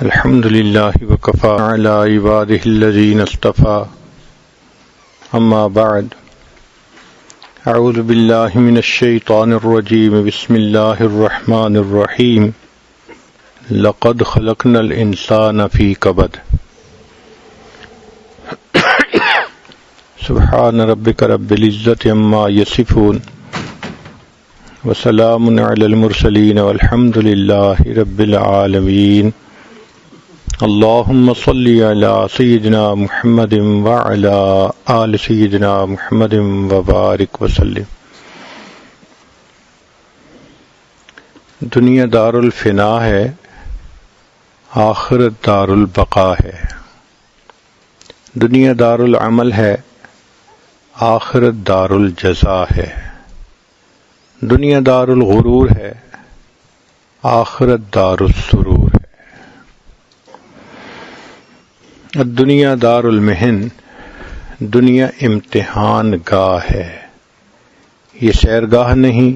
الحمد لله وكفى على عباده الذين اصطفى اما بعد اعوذ بالله من الشيطان الرجيم بسم الله الرحمن الرحيم لقد خلقنا الانسان في كبد سبحان ربك رب العزة عما يصفون وسلام على المرسلين والحمد لله رب العالمين اللهم صل على سيدنا محمد وعلى آل سيدنا محمد وبارك وسلم۔ دنیا دار الفنا ہے، آخرت دار البقا ہے۔ دنیا دار العمل ہے، آخرت دار الجزا ہے۔ دنیا دار الغرور ہے، آخرت دار السرور ہے۔ الدنیا دار المحن، دنیا امتحان گاہ ہے۔ یہ سیرگاہ نہیں،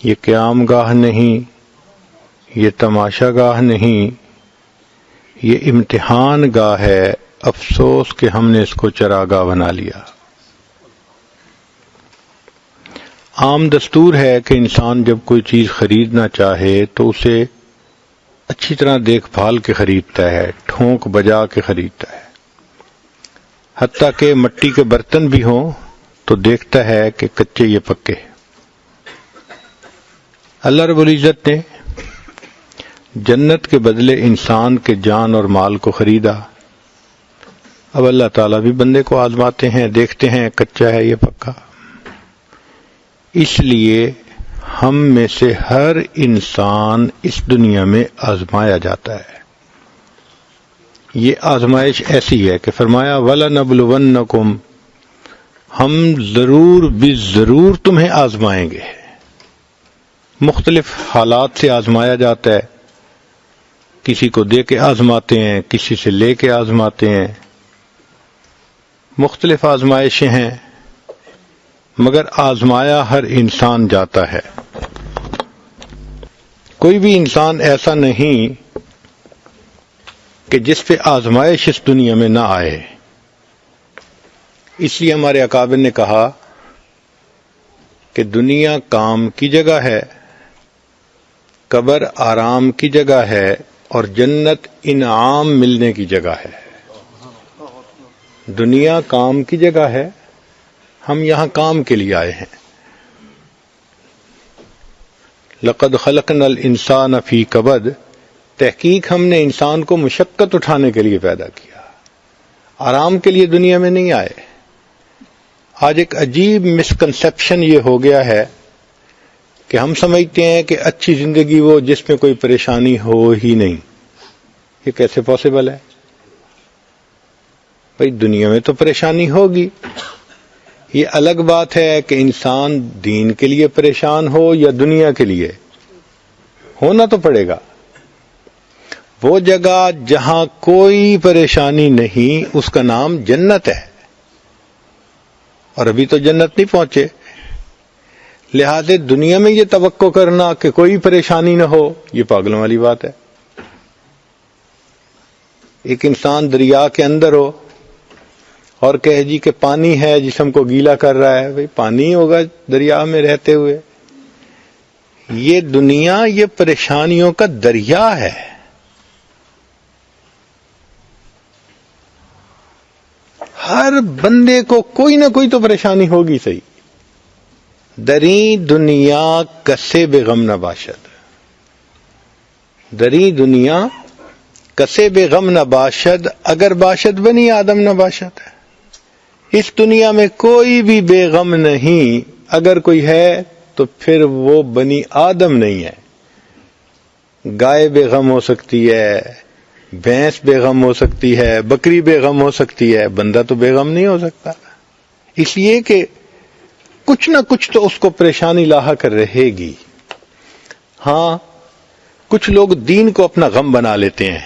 یہ قیام گاہ نہیں، یہ تماشا گاہ نہیں، یہ امتحان گاہ ہے۔ افسوس کہ ہم نے اس کو چراگاہ بنا لیا۔ عام دستور ہے کہ انسان جب کوئی چیز خریدنا چاہے تو اسے اچھی طرح دیکھ بھال کے خریدتا ہے، ٹھونک بجا کے خریدتا ہے۔ حتیٰ کہ مٹی کے برتن بھی ہوں تو دیکھتا ہے کہ کچے یہ پکے۔ اللہ رب العزت نے جنت کے بدلے انسان کے جان اور مال کو خریدا۔ اب اللہ تعالیٰ بھی بندے کو آزماتے ہیں، دیکھتے ہیں کچا ہے یہ پکا۔ اس لیے ہم میں سے ہر انسان اس دنیا میں آزمایا جاتا ہے۔ یہ آزمائش ایسی ہے کہ فرمایا وَلَنَبْلُوَنَّكُمْ، ہم ضرور ضرور تمہیں آزمائیں گے۔ مختلف حالات سے آزمایا جاتا ہے، کسی کو دے کے آزماتے ہیں، کسی سے لے کے آزماتے ہیں، مختلف آزمائشیں ہیں، مگر آزمایا ہر انسان جاتا ہے۔ کوئی بھی انسان ایسا نہیں کہ جس پہ آزمائش اس دنیا میں نہ آئے۔ اس لیے ہمارے اکابر نے کہا کہ دنیا کام کی جگہ ہے، قبر آرام کی جگہ ہے، اور جنت انعام ملنے کی جگہ ہے۔ دنیا کام کی جگہ ہے، ہم یہاں کام کے لیے آئے ہیں۔ لقد خلقنا الانسان فی کبد، تحقیق ہم نے انسان کو مشقت اٹھانے کے لیے پیدا کیا، آرام کے لیے دنیا میں نہیں آئے۔ آج ایک عجیب مسکنسیپشن یہ ہو گیا ہے کہ ہم سمجھتے ہیں کہ اچھی زندگی وہ جس میں کوئی پریشانی ہو ہی نہیں۔ یہ کیسے پاسبل ہے؟ بھئی دنیا میں تو پریشانی ہوگی۔ یہ الگ بات ہے کہ انسان دین کے لیے پریشان ہو یا دنیا کے لیے، ہونا تو پڑے گا۔ وہ جگہ جہاں کوئی پریشانی نہیں اس کا نام جنت ہے، اور ابھی تو جنت نہیں پہنچے، لہذا دنیا میں یہ توقع کرنا کہ کوئی پریشانی نہ ہو یہ پاگلوں والی بات ہے۔ ایک انسان دریا کے اندر ہو اور کہے جی کہ پانی ہے جسم کو گیلا کر رہا ہے، بھئی پانی ہوگا دریا میں رہتے ہوئے؟ یہ دنیا یہ پریشانیوں کا دریا ہے۔ ہر بندے کو کوئی نہ کوئی تو پریشانی ہوگی صحیح۔ دری دنیا کسے بے غم نہ باشد، دری دنیا کسے بے غم نہ باشد، اگر باشد بنی آدم نہ باشد۔ اس دنیا میں کوئی بھی بے غم نہیں، اگر کوئی ہے تو پھر وہ بنی آدم نہیں ہے۔ گائے بے غم ہو سکتی ہے، بھینس بے غم ہو سکتی ہے، بکری بے غم ہو سکتی ہے، بندہ تو بے غم نہیں ہو سکتا۔ اس لیے کہ کچھ نہ کچھ تو اس کو پریشانی لاحق رہے گی۔ ہاں کچھ لوگ دین کو اپنا غم بنا لیتے ہیں،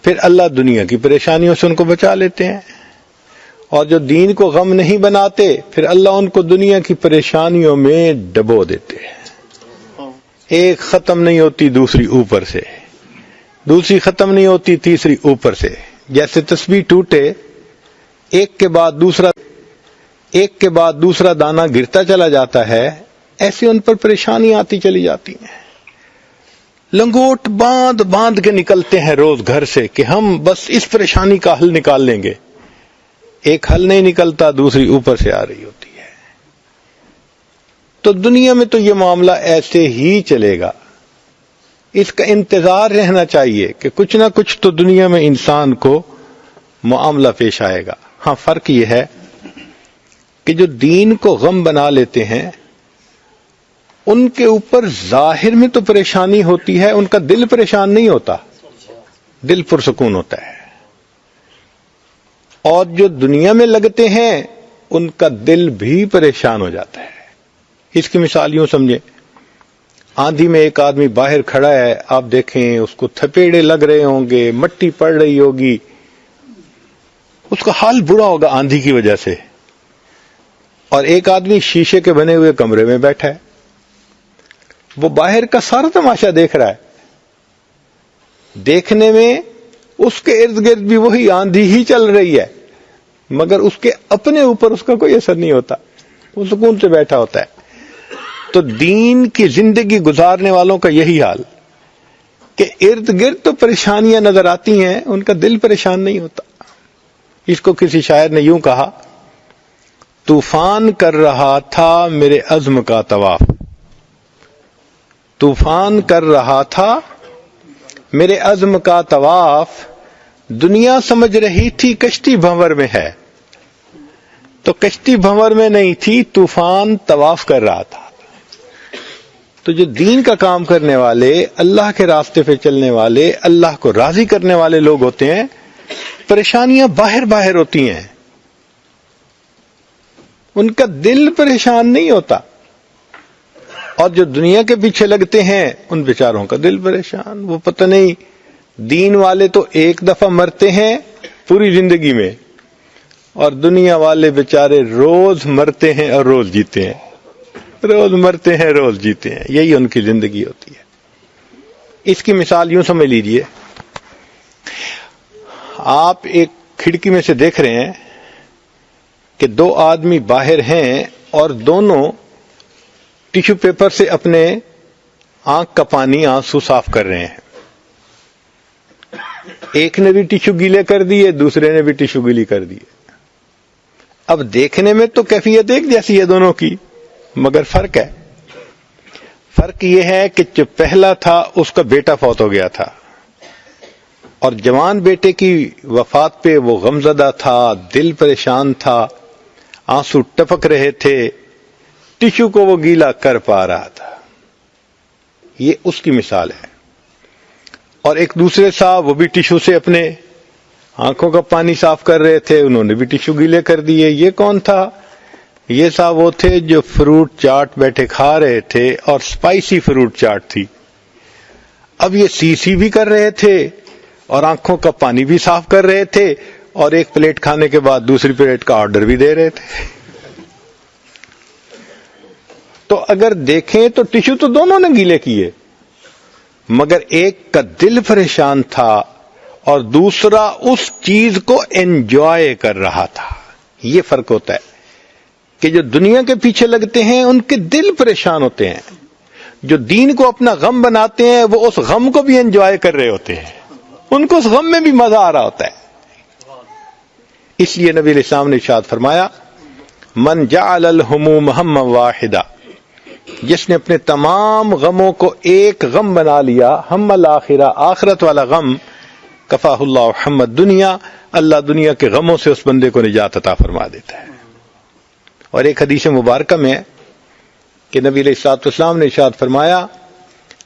پھر اللہ دنیا کی پریشانیوں سے ان کو بچا لیتے ہیں، اور جو دین کو غم نہیں بناتے پھر اللہ ان کو دنیا کی پریشانیوں میں ڈبو دیتے ہیں۔ ایک ختم نہیں ہوتی دوسری اوپر سے، دوسری ختم نہیں ہوتی، تیسری اوپر سے. جیسے تسبیح ٹوٹے، ایک کے بعد دوسرا دانہ گرتا چلا جاتا ہے، ایسے ان پر پریشانیاں آتی چلی جاتی ہیں. لنگوٹ باندھ کے نکلتے ہیں روز گھر سے کہ ہم بس اس پریشانی کا حل نکال لیں گے. ایک حل نہیں نکلتا، دوسری اوپر سے آ رہی ہوتی ہے. تو دنیا میں تو یہ معاملہ ایسے ہی چلے گا. اس کا انتظار رہنا چاہیے کہ کچھ نہ کچھ تو دنیا میں انسان کو معاملہ پیش آئے گا. ہاں، فرق یہ ہے کہ جو دین کو غم بنا لیتے ہیں ان کے اوپر ظاہر میں تو پریشانی ہوتی ہے، ان کا دل پریشان نہیں ہوتا، دل پرسکون ہوتا ہے. اور جو دنیا میں لگتے ہیں ان کا دل بھی پریشان ہو جاتا ہے. اس کی مثال یوں سمجھیں، آندھی میں ایک آدمی باہر کھڑا ہے، آپ دیکھیں اس کو تھپیڑے لگ رہے ہوں گے، مٹی پڑ رہی ہوگی، اس کا حال برا ہوگا آندھی کی وجہ سے. اور ایک آدمی شیشے کے بنے ہوئے کمرے میں بیٹھا ہے، وہ باہر کا سارا تماشا دیکھ رہا ہے. دیکھنے میں اس کے ارد گرد بھی وہی آندھی ہی چل رہی ہے، مگر اس کے اپنے اوپر اس کا کوئی اثر نہیں ہوتا، وہ سکون سے بیٹھا ہوتا ہے. تو دین کی زندگی گزارنے والوں کا یہی حال کہ ارد گرد تو پریشانیاں نظر آتی ہیں، ان کا دل پریشان نہیں ہوتا. اس کو کسی شاعر نے یوں کہا، طوفان کر رہا تھا میرے عزم کا طواف، طوفان کر رہا تھا میرے عزم کا طواف، دنیا سمجھ رہی تھی کشتی بھنور میں ہے. تو کشتی بھنور میں نہیں تھی، طوفان طواف کر رہا تھا. تو جو دین کا کام کرنے والے، اللہ کے راستے پہ چلنے والے، اللہ کو راضی کرنے والے لوگ ہوتے ہیں، پریشانیاں باہر ہوتی ہیں، ان کا دل پریشان نہیں ہوتا. اور جو دنیا کے پیچھے لگتے ہیں ان بیچاروں کا دل پریشان. وہ پتہ نہیں، دین والے تو ایک دفعہ مرتے ہیں پوری زندگی میں، اور دنیا والے بیچارے روز مرتے ہیں اور روز جیتے ہیں، روز مرتے ہیں روز جیتے ہیں. یہی ان کی زندگی ہوتی ہے. اس کی مثال یوں سمجھ لیجئے، آپ ایک کھڑکی میں سے دیکھ رہے ہیں کہ دو آدمی باہر ہیں اور دونوں ٹیشو پیپر سے اپنے آنکھ کا پانی، آنسو صاف کر رہے ہیں. ایک نے بھی ٹیشو گیلے کر دیے، دوسرے نے بھی ٹیشو گیلی کر دیے. اب دیکھنے میں تو کیفیت ایک جیسی ہے دونوں کی، مگر فرق ہے. فرق یہ ہے کہ جو پہلا تھا اس کا بیٹا فوت ہو گیا تھا، اور جوان بیٹے کی وفات پہ وہ غمزدہ تھا، دل پریشان تھا، آنسو ٹپک رہے تھے، ٹیشو کو وہ گیلا کر پا رہا تھا. یہ اس کی مثال ہے. اور ایک دوسرے صاحب، وہ بھی ٹیشو سے اپنے آنکھوں کا پانی صاف کر رہے تھے، انہوں نے بھی ٹیشو گیلے کر دیے. یہ کون تھا؟ یہ صاحب وہ تھے جو فروٹ چاٹ بیٹھے کھا رہے تھے، اور سپائسی فروٹ چاٹ تھی. اب یہ سی بھی کر رہے تھے اور آنکھوں کا پانی بھی صاف کر رہے تھے، اور ایک پلیٹ کھانے کے بعد دوسری پلیٹ کا آرڈر بھی دے رہے تھے. تو اگر دیکھیں تو ٹیشو تو دونوں نے گیلے کیے، مگر ایک کا دل پریشان تھا اور دوسرا اس چیز کو انجوائے کر رہا تھا. یہ فرق ہوتا ہے کہ جو دنیا کے پیچھے لگتے ہیں ان کے دل پریشان ہوتے ہیں، جو دین کو اپنا غم بناتے ہیں وہ اس غم کو بھی انجوائے کر رہے ہوتے ہیں، ان کو اس غم میں بھی مزہ آ رہا ہوتا ہے. اس لیے نبی علیہ السلام نے ارشاد فرمایا، من جعل الہموم ہما واحدا، جس نے اپنے تمام غموں کو ایک غم بنا لیا، ہم الآخرہ، آخرت والا غم، کفاہ اللہ ہم الدنیا، اللہ دنیا کے غموں سے اس بندے کو نجات عطا فرما دیتا ہے. اور ایک حدیث مبارکہ میں کہ نبی علیہ الصلوۃ والسلام نے ارشاد فرمایا،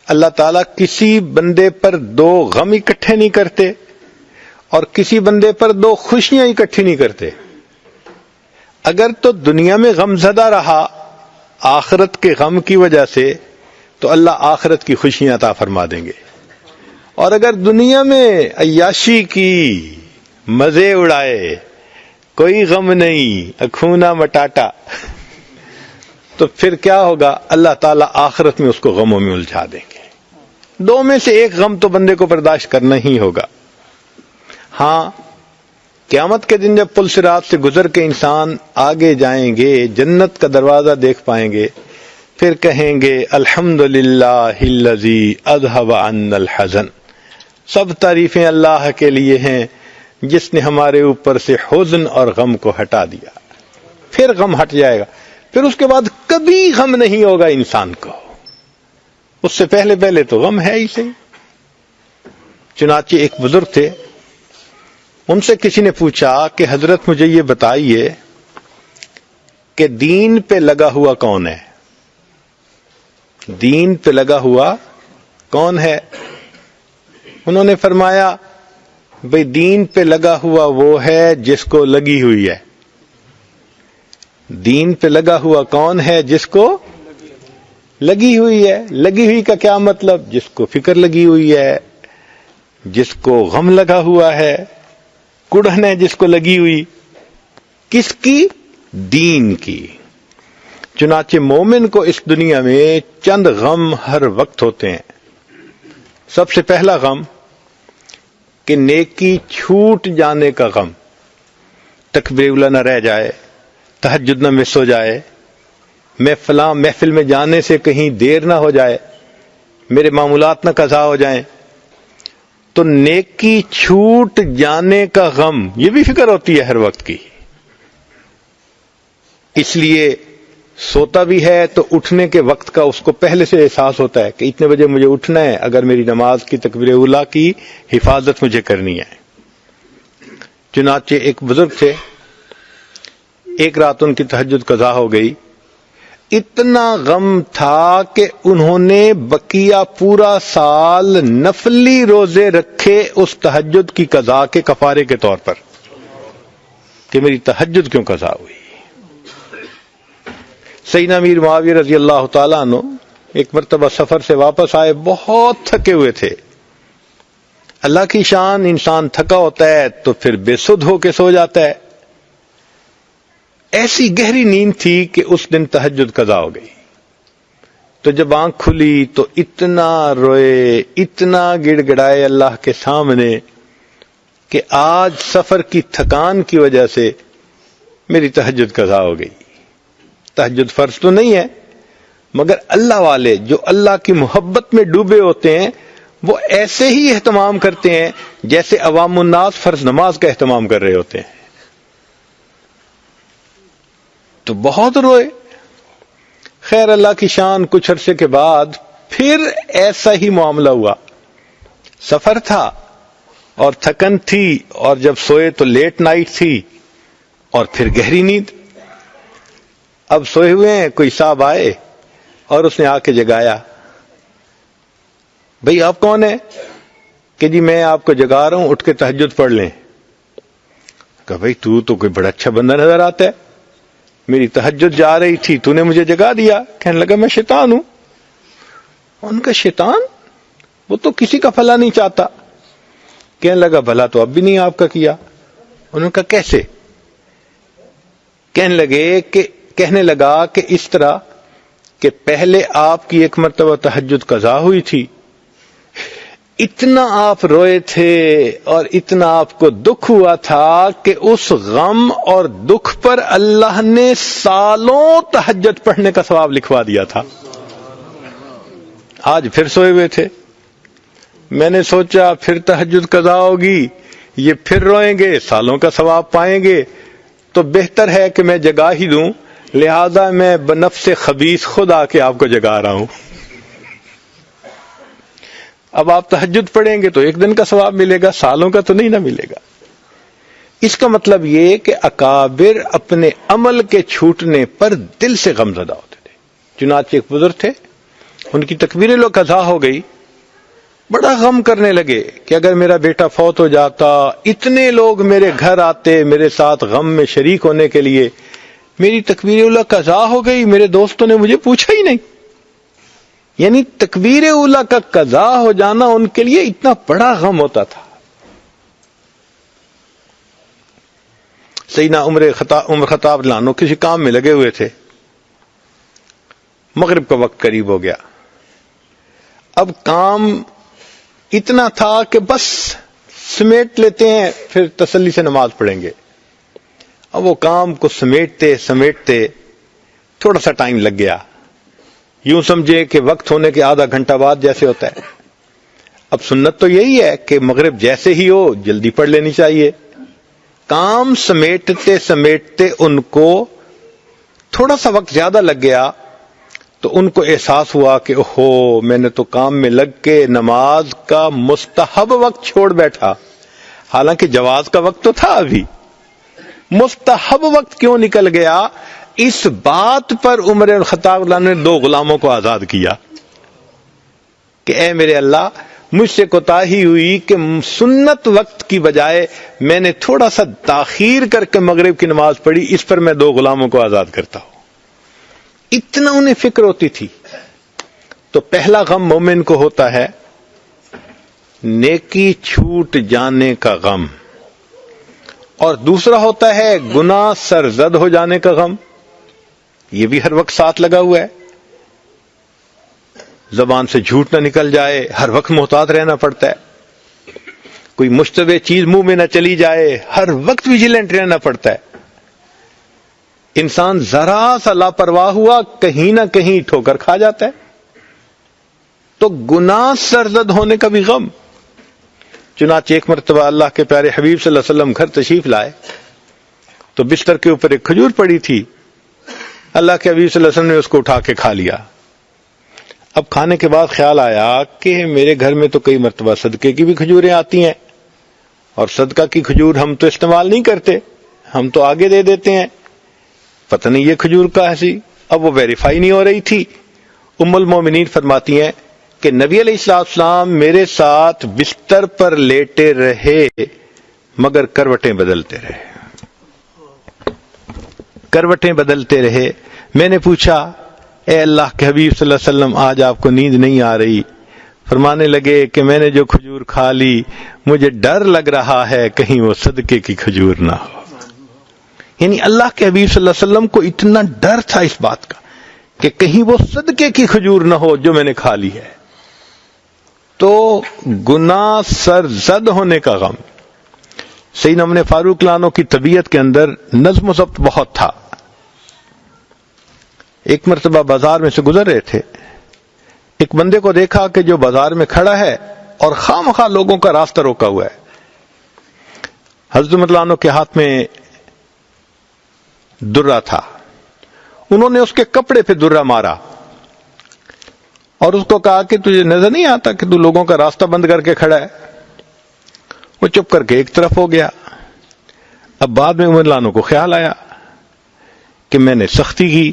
اللہ تعالیٰ کسی بندے پر دو غم اکٹھے نہیں کرتے اور کسی بندے پر دو خوشیاں اکٹھی نہیں کرتے. اگر تو دنیا میں غم زدہ رہا آخرت کے غم کی وجہ سے تو اللہ آخرت کی خوشیاں عطا فرما دیں گے، اور اگر دنیا میں عیاشی کی، مزے اڑائے، کوئی غم نہیں، اکھونا مٹاٹا، تو پھر کیا ہوگا؟ اللہ تعالیٰ آخرت میں اس کو غموں میں الجھا دیں گے. دو میں سے ایک غم تو بندے کو برداشت کرنا ہی ہوگا. ہاں، قیامت کے دن جب پل صراط سے گزر کے انسان آگے جائیں گے، جنت کا دروازہ دیکھ پائیں گے، پھر کہیں گے الحمدللہ الذی اذھب عنا الحزن. سب تعریفیں اللہ کے لیے ہیں جس نے ہمارے اوپر سے حزن اور غم کو ہٹا دیا. پھر غم ہٹ جائے گا، پھر اس کے بعد کبھی غم نہیں ہوگا انسان کو. اس سے پہلے تو غم ہے ہی صحیح. چنانچہ ایک بزرگ تھے، ان سے کسی نے پوچھا کہ حضرت مجھے یہ بتائیے کہ دین پہ لگا ہوا کون ہے؟ دین پہ لگا ہوا کون ہے؟ انہوں نے فرمایا بھئی دین پہ لگا ہوا وہ ہے جس کو لگی ہوئی ہے. دین پہ لگا ہوا کون ہے؟ جس کو لگی ہوئی ہے. لگی ہوئی کا کیا مطلب؟ جس کو فکر لگی ہوئی ہے، جس کو غم لگا ہوا ہے، کڑھن ہے جس کو لگی ہوئی. کس کی؟ دین کی. چنانچہ مومن کو اس دنیا میں چند غم ہر وقت ہوتے ہیں. سب سے پہلا غم کہ نیکی چھوٹ جانے کا غم. تکبیر اولیٰ نہ رہ جائے، تہجد نہ مس ہو جائے، میں فلاں محفل میں جانے سے کہیں دیر نہ ہو جائے، میرے معمولات نہ قضا ہو جائیں. تو نیکی چھوٹ جانے کا غم، یہ بھی فکر ہوتی ہے ہر وقت کی. اس لیے سوتا بھی ہے تو اٹھنے کے وقت کا اس کو پہلے سے احساس ہوتا ہے کہ اتنے بجے مجھے اٹھنا ہے اگر میری نماز کی تکبیر اولیٰ کی حفاظت مجھے کرنی ہے. چنانچہ ایک بزرگ تھے، ایک رات ان کی تہجد قضا ہو گئی. اتنا غم تھا کہ انہوں نے بقیہ پورا سال نفلی روزے رکھے اس تہجد کی قضا کے کفارے کے طور پر کہ میری تہجد کیوں قضا ہوئی. سیدنا امیر معاویہ رضی اللہ تعالیٰ عنہ ایک مرتبہ سفر سے واپس آئے، بہت تھکے ہوئے تھے. اللہ کی شان، انسان تھکا ہوتا ہے تو پھر بے سدھ ہو کے سو جاتا ہے. ایسی گہری نیند تھی کہ اس دن تہجد قضا ہو گئی. تو جب آنکھ کھلی تو اتنا روئے، اتنا گڑ گڑائے اللہ کے سامنے کہ آج سفر کی تھکان کی وجہ سے میری تہجد قضا ہو گئی. تہجد فرض تو نہیں ہے، مگر اللہ والے جو اللہ کی محبت میں ڈوبے ہوتے ہیں وہ ایسے ہی اہتمام کرتے ہیں جیسے عوام الناس فرض نماز کا اہتمام کر رہے ہوتے ہیں. تو بہت روئے. خیر اللہ کی شان، کچھ عرصے کے بعد پھر ایسا ہی معاملہ ہوا. سفر تھا اور تھکن تھی، اور جب سوئے تو لیٹ نائٹ تھی اور پھر گہری نیند. اب سوئے ہوئے ہیں، کوئی صاحب آئے اور اس نے آ کے جگایا. بھئی آپ کون ہیں؟ کہ جی میں آپ کو جگا رہا ہوں، اٹھ کے تہجد پڑھ لیں. کہا بھئی تو کوئی بڑا اچھا بندہ نظر آتا ہے، میری تہجد جا رہی تھی تو نے مجھے جگا دیا. کہنے لگا میں شیطان ہوں. ان کا شیطان؟ وہ تو کسی کا بھلا نہیں چاہتا. کہنے لگا بھلا تو اب بھی نہیں آپ کا کیا. انہوں نے کہا کیسے؟ کہنے لگا کہ اس طرح کہ پہلے آپ کی ایک مرتبہ تہجد قضا ہوئی تھی، اتنا آپ روئے تھے اور اتنا آپ کو دکھ ہوا تھا کہ اس غم اور دکھ پر اللہ نے سالوں تہجد پڑھنے کا ثواب لکھوا دیا تھا. آج پھر سوئے ہوئے تھے. میں نے سوچا پھر تہجد قضا ہوگی، یہ پھر روئیں گے، سالوں کا ثواب پائیں گے، تو بہتر ہے کہ میں جگا ہی دوں. لہذا میں بنفس خبیث خود آ کے آپ کو جگا رہا ہوں. اب آپ تہجد پڑھیں گے تو ایک دن کا ثواب ملے گا، سالوں کا تو نہیں نہ ملے گا. اس کا مطلب یہ کہ اکابر اپنے عمل کے چھوٹنے پر دل سے غم زدہ ہوتے تھے. چنانچہ ایک بزرگ تھے، ان کی تکبیر لو قضا ہو گئی، بڑا غم کرنے لگے کہ اگر میرا بیٹا فوت ہو جاتا، اتنے لوگ میرے گھر آتے میرے ساتھ غم میں شریک ہونے کے لیے، میری تکبیر اولیٰ قضا ہو گئی، میرے دوستوں نے مجھے پوچھا ہی نہیں. یعنی تکبیر اولیٰ کا قضا ہو جانا ان کے لیے اتنا بڑا غم ہوتا تھا. سیدنا عمر خطاب لانو کسی کام میں لگے ہوئے تھے. مغرب کا وقت قریب ہو گیا. اب کام اتنا تھا کہ بس سمیٹ لیتے ہیں پھر تسلی سے نماز پڑھیں گے. اب وہ کام کو سمیٹتے تھوڑا سا ٹائم لگ گیا. یوں سمجھے کہ وقت ہونے کے آدھا گھنٹہ بعد جیسے ہوتا ہے. اب سنت تو یہی ہے کہ مغرب جیسے ہی ہو جلدی پڑھ لینی چاہیے. کام سمیٹتے ان کو تھوڑا سا وقت زیادہ لگ گیا تو ان کو احساس ہوا کہ اوہو میں نے تو کام میں لگ کے نماز کا مستحب وقت چھوڑ بیٹھا. حالانکہ جواز کا وقت تو تھا, ابھی مستحب وقت کیوں نکل گیا؟ اس بات پر عمر الخطاب اللہ نے 2 غلاموں کو آزاد کیا کہ اے میرے اللہ مجھ سے کوتاہی ہوئی کہ سنت وقت کی بجائے میں نے تھوڑا سا تاخیر کر کے مغرب کی نماز پڑھی, اس پر میں 2 غلاموں کو آزاد کرتا ہوں. اتنا انہیں فکر ہوتی تھی. تو پہلا غم مومن کو ہوتا ہے نیکی چھوٹ جانے کا غم, اور دوسرا ہوتا ہے گناہ سرزد ہو جانے کا غم. یہ بھی ہر وقت ساتھ لگا ہوا ہے. زبان سے جھوٹ نہ نکل جائے, ہر وقت محتاط رہنا پڑتا ہے. کوئی مشتبہ چیز منہ میں نہ چلی جائے, ہر وقت ویجیلنٹ رہنا پڑتا ہے. انسان ذرا سا لاپرواہ ہوا کہیں نہ کہیں ٹھوکر کھا جاتا ہے. تو گناہ سرزد ہونے کا بھی غم. چنانچہ ایک مرتبہ اللہ کے پیارے حبیب صلی اللہ علیہ وسلم گھر تشریف لائے تو بستر کے اوپر ایک کھجور پڑی تھی. اللہ کے حبیب صلی اللہ علیہ وسلم نے اس کو اٹھا کے کھا لیا. اب کھانے کے بعد خیال آیا کہ میرے گھر میں تو کئی مرتبہ صدقے کی بھی کھجوریں آتی ہیں, اور صدقہ کی کھجور ہم تو استعمال نہیں کرتے, ہم تو آگے دے دیتے ہیں. پتہ نہیں یہ کھجور کا ایسی. اب وہ ویریفائی نہیں ہو رہی تھی. ام المومنین فرماتی ہیں کہ نبی علیہ السلام میرے ساتھ بستر پر لیٹے رہے مگر کروٹیں بدلتے رہے. میں نے پوچھا اے اللہ کے حبیب صلی اللہ علیہ وسلم آج آپ کو نیند نہیں آ رہی؟ فرمانے لگے کہ میں نے جو کھجور کھا لی مجھے ڈر لگ رہا ہے کہیں وہ صدقے کی کھجور نہ ہو. یعنی اللہ کے حبیب صلی اللہ علیہ وسلم کو اتنا ڈر تھا اس بات کا کہ کہیں وہ صدقے کی کھجور نہ ہو جو میں نے کھا لی ہے. تو گناہ سرزد ہونے کا غم. سیدنا عمر فاروق لانو کی طبیعت کے اندر نظم و ضبط بہت تھا. ایک مرتبہ بازار میں سے گزر رہے تھے, ایک بندے کو دیکھا کہ جو بازار میں کھڑا ہے اور خواہ لوگوں کا راستہ روکا ہوا ہے. حضرت عمر لانو کے ہاتھ میں درہ تھا. انہوں نے اس کے کپڑے پہ درہ مارا اور اس کو کہا کہ تجھے نظر نہیں آتا کہ تو لوگوں کا راستہ بند کر کے کھڑا ہے؟ وہ چپ کر کے ایک طرف ہو گیا. اب بعد میں عمر لانو کو خیال آیا کہ میں نے سختی کی.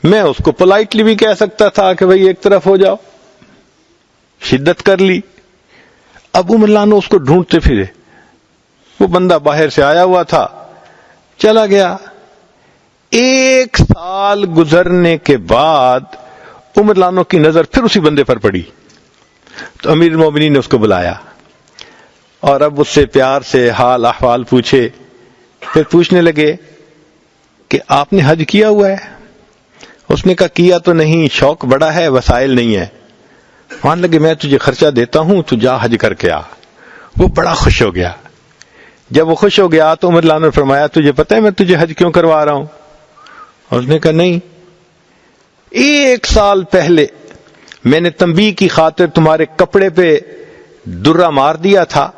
میں اس کو پولائٹلی بھی کہہ سکتا تھا کہ بھئی ایک طرف ہو جاؤ, شدت کر لی. اب عمر لانو اس کو ڈھونڈتے پھرے. وہ بندہ باہر سے آیا ہوا تھا, چلا گیا. 1 سال گزرنے کے بعد عمر لانو کی نظر پھر اسی بندے پر پڑی تو امیر المومنین نے اس کو بلایا اور اب اس سے پیار سے حال احوال پوچھے. پھر پوچھنے لگے کہ آپ نے حج کیا ہوا ہے؟ اس نے کہا کیا تو نہیں, شوق بڑا ہے, وسائل نہیں ہے. مان لگے میں تجھے خرچہ دیتا ہوں, تو جا حج کر کے آ. وہ بڑا خوش ہو گیا. جب وہ خوش ہو گیا تو عمر لانو نے فرمایا تجھے پتہ ہے میں تجھے حج کیوں کروا رہا ہوں؟ اور اس نے کہا نہیں, 1 سال پہلے میں نے تنبیہ کی خاطر تمہارے کپڑے پہ درہ مار دیا تھا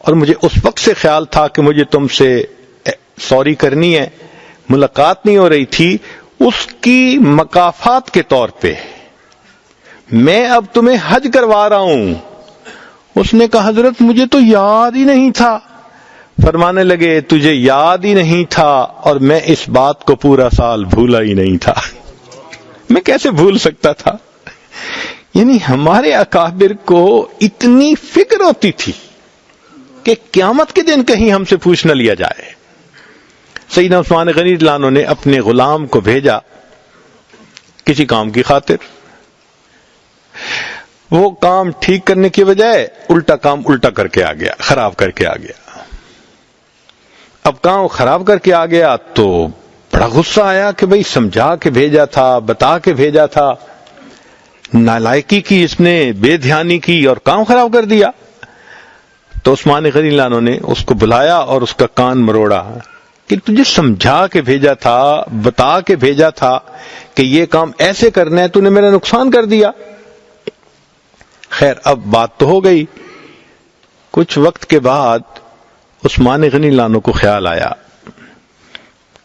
اور مجھے اس وقت سے خیال تھا کہ مجھے تم سے سوری کرنی ہے, ملاقات نہیں ہو رہی تھی. اس کی مکافات کے طور پہ میں اب تمہیں حج کروا رہا ہوں. اس نے کہا حضرت مجھے تو یاد ہی نہیں تھا. فرمانے لگے تجھے یاد ہی نہیں تھا اور میں اس بات کو پورا سال بھولا ہی نہیں تھا. میں کیسے بھول سکتا تھا؟ یعنی ہمارے اکابر کو اتنی فکر ہوتی تھی کہ قیامت کے دن کہیں ہم سے پوچھ نہ لیا جائے. سیدنا عثمان غنی رضی اللہ عنہ نے اپنے غلام کو بھیجا کسی کام کی خاطر. وہ کام ٹھیک کرنے کی بجائے الٹا کام الٹا کر کے آ گیا, خراب کر کے آ گیا. اب کام خراب کر کے آ گیا تو بڑا غصہ آیا کہ بھئی سمجھا کے بھیجا تھا, بتا کے بھیجا تھا. نالائکی کی، اس نے بے دھیانی کی اور کام خراب کر دیا. تو عثمان غنی اللہ عنہ نے اس کو بلایا اور اس کا کان مروڑا کہ تجھے سمجھا کے بھیجا تھا، بتا کے بھیجا تھا کہ یہ کام ایسے کرنا ہے، تو نے میرا نقصان کر دیا. خیر اب بات تو ہو گئی. کچھ وقت کے بعد عثمان غنی اللہ عنہ کو خیال آیا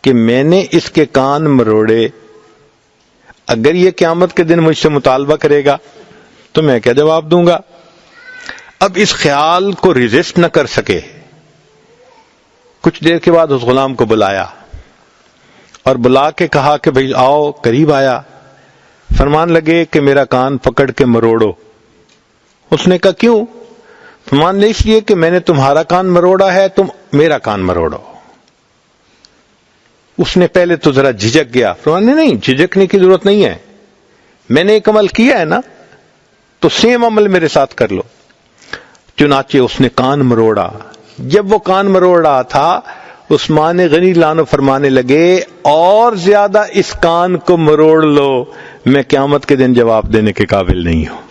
کہ میں نے اس کے کان مروڑے، اگر یہ قیامت کے دن مجھ سے مطالبہ کرے گا تو میں کیا جواب دوں گا. اب اس خیال کو ریزسٹ نہ کر سکے. کچھ دیر کے بعد اس غلام کو بلایا اور بلا کے کہا کہ بھئی آؤ. قریب آیا، فرمان لگے کہ میرا کان پکڑ کے مروڑو. اس نے کہا کیوں؟ فرمان لے اس لیے کہ میں نے تمہارا کان مروڑا ہے، تم میرا کان مروڑو. اس نے پہلے تو ذرا جھجک گیا. فرمان نہیں، جھجکنے کی ضرورت نہیں ہے، میں نے ایک عمل کیا ہے نا، تو سیم عمل میرے ساتھ کر لو. چنانچہ اس نے کان مروڑا. جب وہ کان مروڑ رہا تھا عثمان غنی اللہ عنہ فرمانے لگے اور زیادہ اس کان کو مروڑ لو، میں قیامت کے دن جواب دینے کے قابل نہیں ہوں.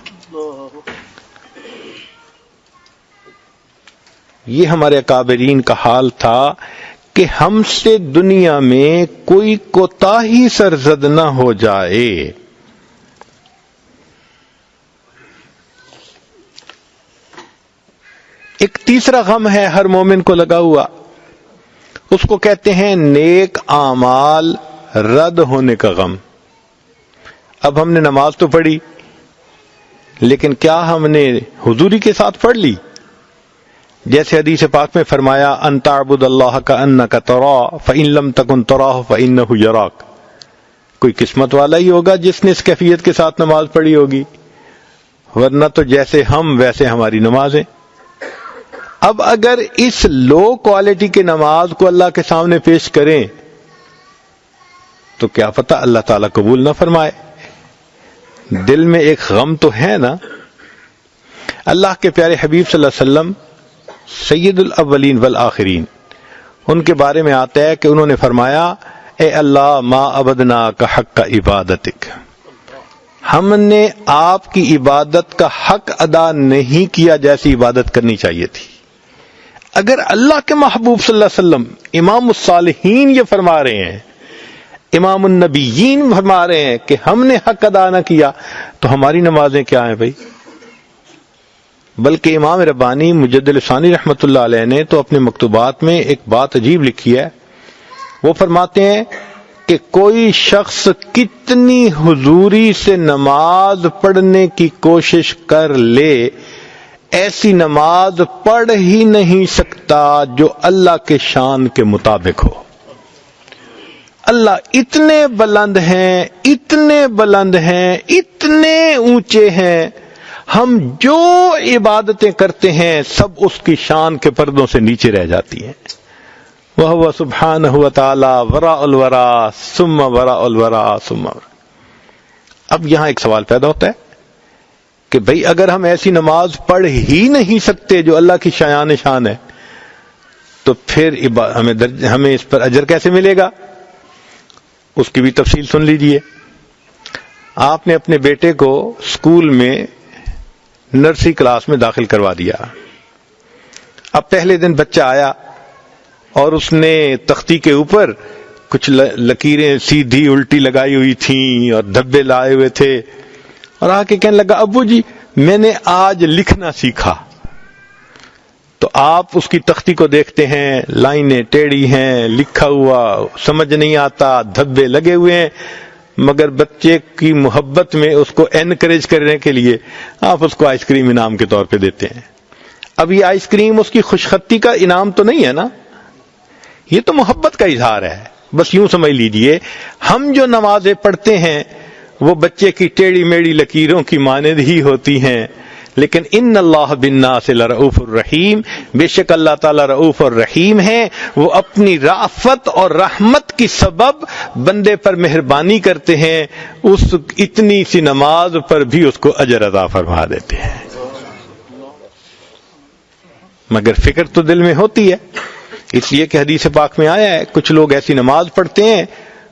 یہ ہمارے اکابرین کا حال تھا کہ ہم سے دنیا میں کوئی کوتاہی سرزد نہ ہو جائے. ایک تیسرا غم ہے ہر مومن کو لگا ہوا، اس کو کہتے ہیں نیک اعمال رد ہونے کا غم. اب ہم نے نماز تو پڑھی، لیکن کیا ہم نے حضوری کے ساتھ پڑھ لی؟ جیسے حدیث پاک میں فرمایا ان تعبد اللہ کأنک تراہ فإن لم تکن تراہ فإنہ یراک. کوئی قسمت والا ہی ہوگا جس نے اس کیفیت کے ساتھ نماز پڑھی ہوگی، ورنہ تو جیسے ہم ویسے ہماری نمازیں. اب اگر اس لو کوالٹی کی نماز کو اللہ کے سامنے پیش کریں تو کیا پتہ اللہ تعالیٰ قبول نہ فرمائے. دل میں ایک غم تو ہے نا. اللہ کے پیارے حبیب صلی اللہ علیہ وسلم سید الاولین والآخرین، ان کے بارے میں آتا ہے کہ انہوں نے فرمایا اے اللہ ما عبدنا کا حق کا عبادتک، ہم نے آپ کی عبادت کا حق ادا نہیں کیا جیسی عبادت کرنی چاہیے تھی. اگر اللہ کے محبوب صلی اللہ علیہ وسلم امام الصالحین یہ فرما رہے ہیں، امام النبیین فرما رہے ہیں کہ ہم نے حق ادا نہ کیا، تو ہماری نمازیں کیا ہیں بھائی؟ بلکہ امام ربانی مجدد ثانی رحمۃ اللہ علیہ نے تو اپنے مکتوبات میں ایک بات عجیب لکھی ہے. وہ فرماتے ہیں کہ کوئی شخص کتنی حضوری سے نماز پڑھنے کی کوشش کر لے، ایسی نماز پڑھ ہی نہیں سکتا جو اللہ کے شان کے مطابق ہو. اللہ اتنے بلند ہیں، اتنے بلند ہیں، اتنے اونچے ہیں، ہم جو عبادتیں کرتے ہیں سب اس کی شان کے پردوں سے نیچے رہ جاتی ہیں. وَهُوَ سُبْحَانَهُ وَتَعَالَى وَرَاءُ الْوَرَىٰ ثُمَّ وَرَاءُ الْوَرَىٰ ثُمَّ. اب یہاں ایک سوال پیدا ہوتا ہے کہ بھئی اگر ہم ایسی نماز پڑھ ہی نہیں سکتے جو اللہ کی شایان شان ہے، تو پھر ہمیں اس پر اجر کیسے ملے گا؟ اس کی بھی تفصیل سن لیجئے. آپ نے اپنے بیٹے کو اسکول میں نرسری کلاس میں داخل کروا دیا. اب پہلے دن بچہ آیا اور اس نے تختی کے اوپر کچھ لکیریں سیدھی الٹی لگائی ہوئی تھیں اور دھبے لائے ہوئے تھے، اور آ کے کہنے لگا ابو جی میں نے آج لکھنا سیکھا. تو آپ اس کی تختی کو دیکھتے ہیں، لائنیں ٹیڑھی ہیں، لکھا ہوا سمجھ نہیں آتا، دھبے لگے ہوئے ہیں، مگر بچے کی محبت میں اس کو انکریج کرنے کے لیے آپ اس کو آئس کریم انعام کے طور پہ دیتے ہیں. اب یہ آئس کریم اس کی خوشخطی کا انعام تو نہیں ہے نا، یہ تو محبت کا اظہار ہے. بس یوں سمجھ لیجئے ہم جو نمازیں پڑھتے ہیں وہ بچے کی ٹیڑھی میڑھی لکیروں کی مانند ہی ہوتی ہیں، لیکن ان اللہ بالناس لرؤوف الرحیم، بے شک اللہ تعالی رؤوف اور رحیم ہیں، وہ اپنی رافت اور رحمت کی سبب بندے پر مہربانی کرتے ہیں، اس اتنی سی نماز پر بھی اس کو اجر عطا فرما دیتے ہیں. مگر فکر تو دل میں ہوتی ہے، اس لیے کہ حدیث پاک میں آیا ہے کچھ لوگ ایسی نماز پڑھتے ہیں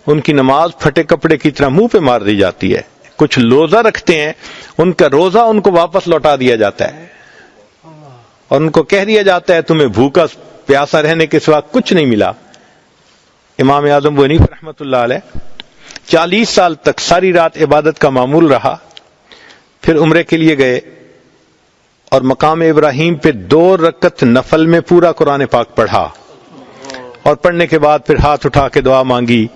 ان کی نماز پھٹے کپڑے کی طرح منہ پہ مار دی جاتی ہے. کچھ روزہ رکھتے ہیں، ان کا روزہ ان کو واپس لوٹا دیا جاتا ہے اور ان کو کہہ دیا جاتا ہے تمہیں بھوکا پیاسا رہنے کے سوا کچھ نہیں ملا۔ امام اعظم ابو حنیفہ رحمۃ اللہ علیہ 40 سال تک ساری رات عبادت کا معمول رہا، پھر عمرے کے لیے گئے اور مقام ابراہیم پہ 2 رکعت نفل میں پورا قرآن پاک پڑھا، اور پڑھنے کے بعد پھر ہاتھ اٹھا کے دعا مانگی،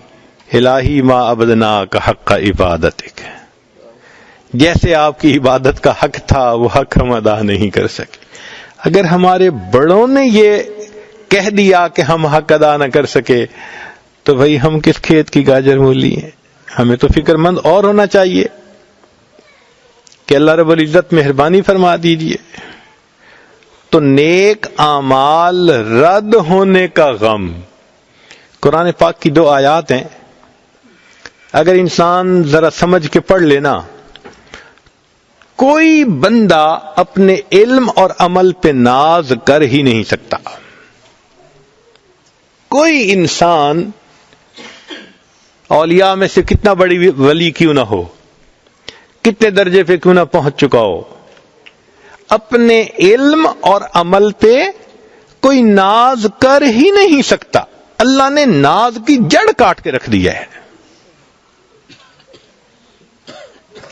الہی ما عبدناک حق عبادتک، جیسے آپ کی عبادت کا حق تھا وہ حق ہم ادا نہیں کر سکے۔ اگر ہمارے بڑوں نے یہ کہہ دیا کہ ہم حق ادا نہ کر سکے تو بھئی ہم کس کھیت کی گاجر مولی ہیں؟ ہمیں تو فکر مند اور ہونا چاہیے کہ اللہ رب العزت مہربانی فرما دیجئے۔ تو نیک اعمال رد ہونے کا غم، قرآن پاک کی 2 آیات ہیں، اگر انسان ذرا سمجھ کے پڑھ لینا، کوئی بندہ اپنے علم اور عمل پہ ناز کر ہی نہیں سکتا۔ کوئی انسان اولیاء میں سے کتنا بڑی ولی کیوں نہ ہو، کتنے درجے پہ کیوں نہ پہنچ چکا ہو، اپنے علم اور عمل پہ کوئی ناز کر ہی نہیں سکتا۔ اللہ نے ناز کی جڑ کاٹ کے رکھ دیا ہے۔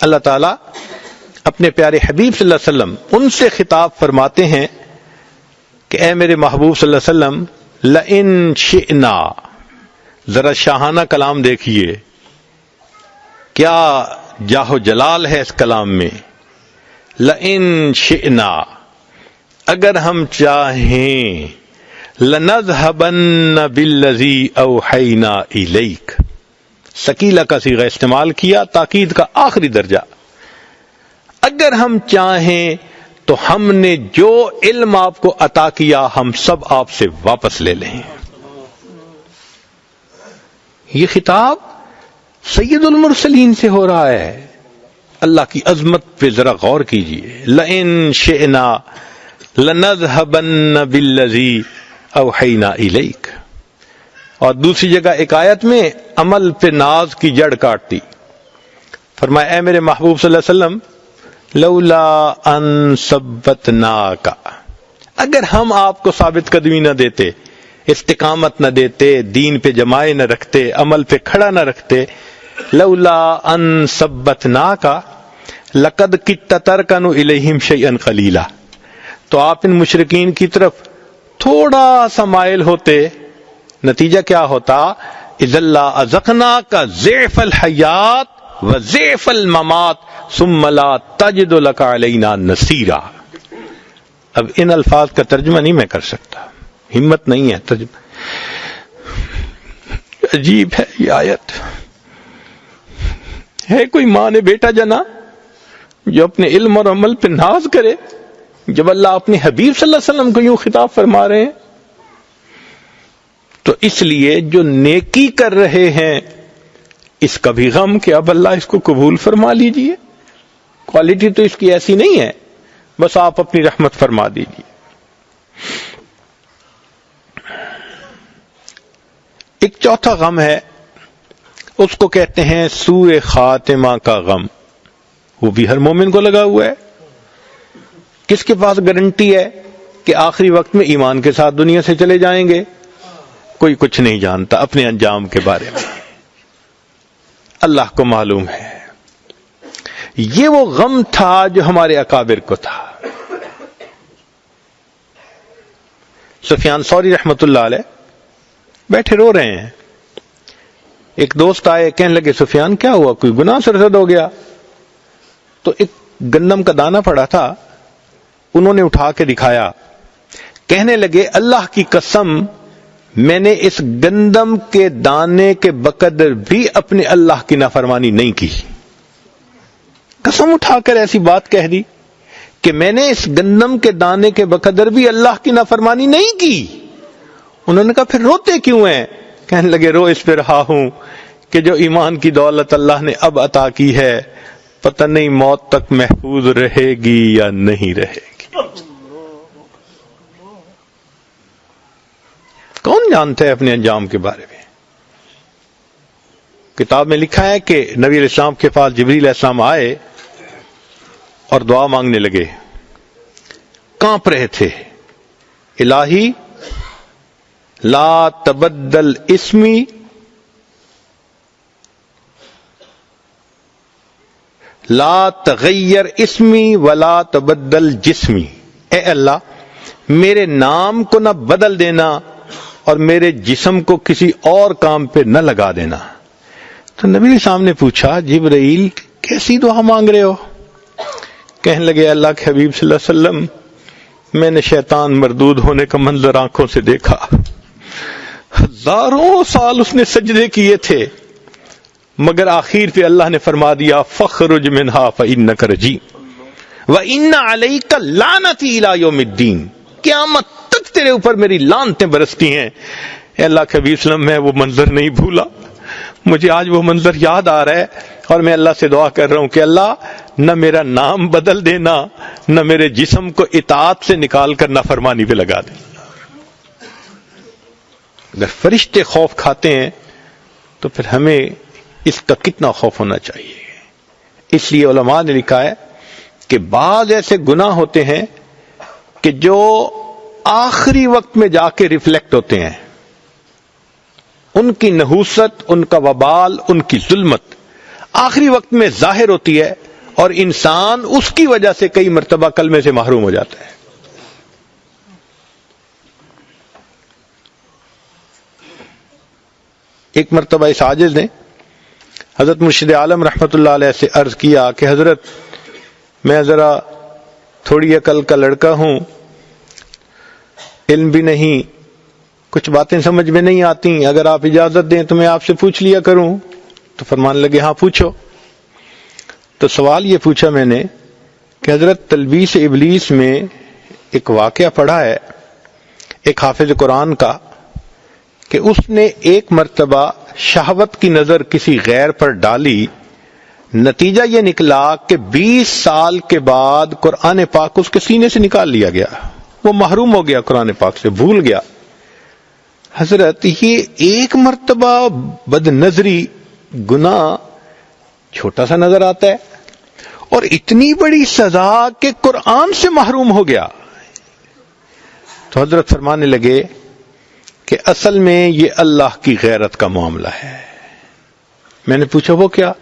اللہ تعالیٰ اپنے پیارے حبیب صلی اللہ علیہ وسلم ان سے خطاب فرماتے ہیں کہ اے میرے محبوب صلی اللہ علیہ وسلم، لئن شئنا، ذرا شاہانہ کلام دیکھیے، کیا جاہ و جلال ہے اس کلام میں۔ لئن شئنا، اگر ہم چاہیں، لنذهبن بالذی اوحینا الیک، ثقیلہ کا صیغہ استعمال کیا، تاکید کا آخری درجہ۔ اگر ہم چاہیں تو ہم نے جو علم آپ کو عطا کیا ہم سب آپ سے واپس لے لیں۔ یہ خطاب سید المرسلین سے ہو رہا ہے۔ اللہ کی عظمت پہ ذرا غور کیجئے۔ لئن شئنا لنذهبن بالذی اوحینا الیک، اور دوسری جگہ ایک آیت میں عمل پہ ناز کی جڑ کاٹ دی، فرمایا اے میرے محبوب صلی اللہ علیہ وسلم، لولا ان ثبتناک، اگر ہم آپ کو ثابت قدمی نہ دیتے، استقامت نہ دیتے، دین پہ جمائے نہ رکھتے، عمل پہ کھڑا نہ رکھتے، لولا ان ثبتناک لقد کدت ترکن الیہم شیئا قلیلا، تو آپ ان مشرکین کی طرف تھوڑا سا مائل ہوتے، نتیجہ کیا ہوتا؟ اذا لأذقناک ضعف الحیات وضعف الممات ثم لا تجد لك علینا نصیرا۔ اب ان الفاظ کا ترجمہ نہیں میں کر سکتا، ہمت نہیں ہے ترجمہ۔ عجیب ہے یہ آیت، ہے کوئی ماں نے بیٹا جنا جو اپنے علم اور عمل پہ ناز کرے، جب اللہ اپنے حبیب صلی اللہ علیہ وسلم کو یوں خطاب فرما رہے ہیں؟ تو اس لیے جو نیکی کر رہے ہیں اس کا بھی غم کہ اب اللہ اس کو قبول فرما لیجئے، کوالٹی تو اس کی ایسی نہیں ہے، بس آپ اپنی رحمت فرما دیجئے۔ ایک چوتھا غم ہے، اس کو کہتے ہیں سوء خاتمہ کا غم، وہ بھی ہر مومن کو لگا ہوا ہے۔ کس کے پاس گارنٹی ہے کہ آخری وقت میں ایمان کے ساتھ دنیا سے چلے جائیں گے؟ کوئی کچھ نہیں جانتا اپنے انجام کے بارے میں، اللہ کو معلوم ہے۔ یہ وہ غم تھا جو ہمارے اکابر کو تھا۔ سفیان ثوری رحمت اللہ علیہ بیٹھے رو رہے ہیں، ایک دوست آئے، کہنے لگے سفیان کیا ہوا، کوئی گناہ سرزد ہو گیا؟ تو ایک گندم کا دانہ پڑا تھا، انہوں نے اٹھا کے دکھایا، کہنے لگے اللہ کی قسم میں نے اس گندم کے دانے کے بقدر بھی اپنے اللہ کی نافرمانی نہیں کی۔ قسم اٹھا کر ایسی بات کہہ دی کہ میں نے اس گندم کے دانے کے بقدر بھی اللہ کی نافرمانی نہیں کی۔ انہوں نے کہا پھر روتے کیوں ہیں؟ کہنے لگے رو اس پہ رہا ہوں کہ جو ایمان کی دولت اللہ نے اب عطا کی ہے پتہ نہیں موت تک محفوظ رہے گی یا نہیں رہے گی۔ کون جانتا ہے اپنے انجام کے بارے میں؟ کتاب میں لکھا ہے کہ نبی علیہ السلام کے پاس جبریل علیہ السلام آئے اور دعا مانگنے لگے، کانپ رہے تھے، الہی لا تبدل اسمی لا تغیر اسمی ولا تبدل جسمی، اے اللہ میرے نام کو نہ بدل دینا اور میرے جسم کو کسی اور کام پہ نہ لگا دینا۔ تو نبی صاحب نے پوچھا، جبرائیل کیسی دعا مانگ رہے ہو؟ کہنے لگے، اللہ کے حبیب صلی اللہ علیہ وسلم میں نے شیطان مردود ہونے کا منظر آنکھوں سے دیکھا، ہزاروں سال اس نے سجدے کیے تھے، مگر آخر پہ اللہ نے فرما دیا فخرج منہا فإنک رجیم وإن علیک لعنتی الی یوم الدین، قیامت تک تیرے اوپر میری لعنتیں برستی ہیں۔ اے اللہ کے حبیب صلی اللہ علیہ وسلم میں وہ منظر نہیں بھولا، مجھے آج وہ منظر یاد آ رہا ہے، اور میں اللہ سے دعا کر رہا ہوں کہ اللہ نہ میرا نام بدل دینا، نہ میرے جسم کو اطاعت سے نکال کر نافرمانی پہ لگا دے۔ اگر فرشتے خوف کھاتے ہیں تو پھر ہمیں اس کا کتنا خوف ہونا چاہیے۔ اس لیے علماء نے لکھا ہے کہ بعض ایسے گناہ ہوتے ہیں کہ جو آخری وقت میں جا کے ریفلیکٹ ہوتے ہیں، ان کی نحوست، ان کا وبال، ان کی ظلمت آخری وقت میں ظاہر ہوتی ہے، اور انسان اس کی وجہ سے کئی مرتبہ کلمے سے محروم ہو جاتا ہے۔ ایک مرتبہ اس عاجز نے حضرت مرشد عالم رحمت اللہ علیہ سے عرض کیا کہ حضرت میں ذرا تھوڑی عقل کا لڑکا ہوں، علم بھی نہیں، کچھ باتیں سمجھ میں نہیں آتی، اگر آپ اجازت دیں تو میں آپ سے پوچھ لیا کروں۔ تو فرمانے لگے ہاں پوچھو۔ تو سوال یہ پوچھا میں نے کہ حضرت تلبیس ابلیس میں ایک واقعہ پڑھا ہے ایک حافظ قرآن کا کہ اس نے ایک مرتبہ شہوت کی نظر کسی غیر پر ڈالی، نتیجہ یہ نکلا کہ 20 سال کے بعد قرآن پاک اس کے سینے سے نکال لیا گیا، وہ محروم ہو گیا قرآن پاک سے، بھول گیا۔ حضرت یہ ایک مرتبہ بد نظری گناہ چھوٹا سا نظر آتا ہے، اور اتنی بڑی سزا کہ قرآن سے محروم ہو گیا۔ تو حضرت فرمانے لگے کہ اصل میں یہ اللہ کی غیرت کا معاملہ ہے۔ میں نے پوچھا وہ کیا؟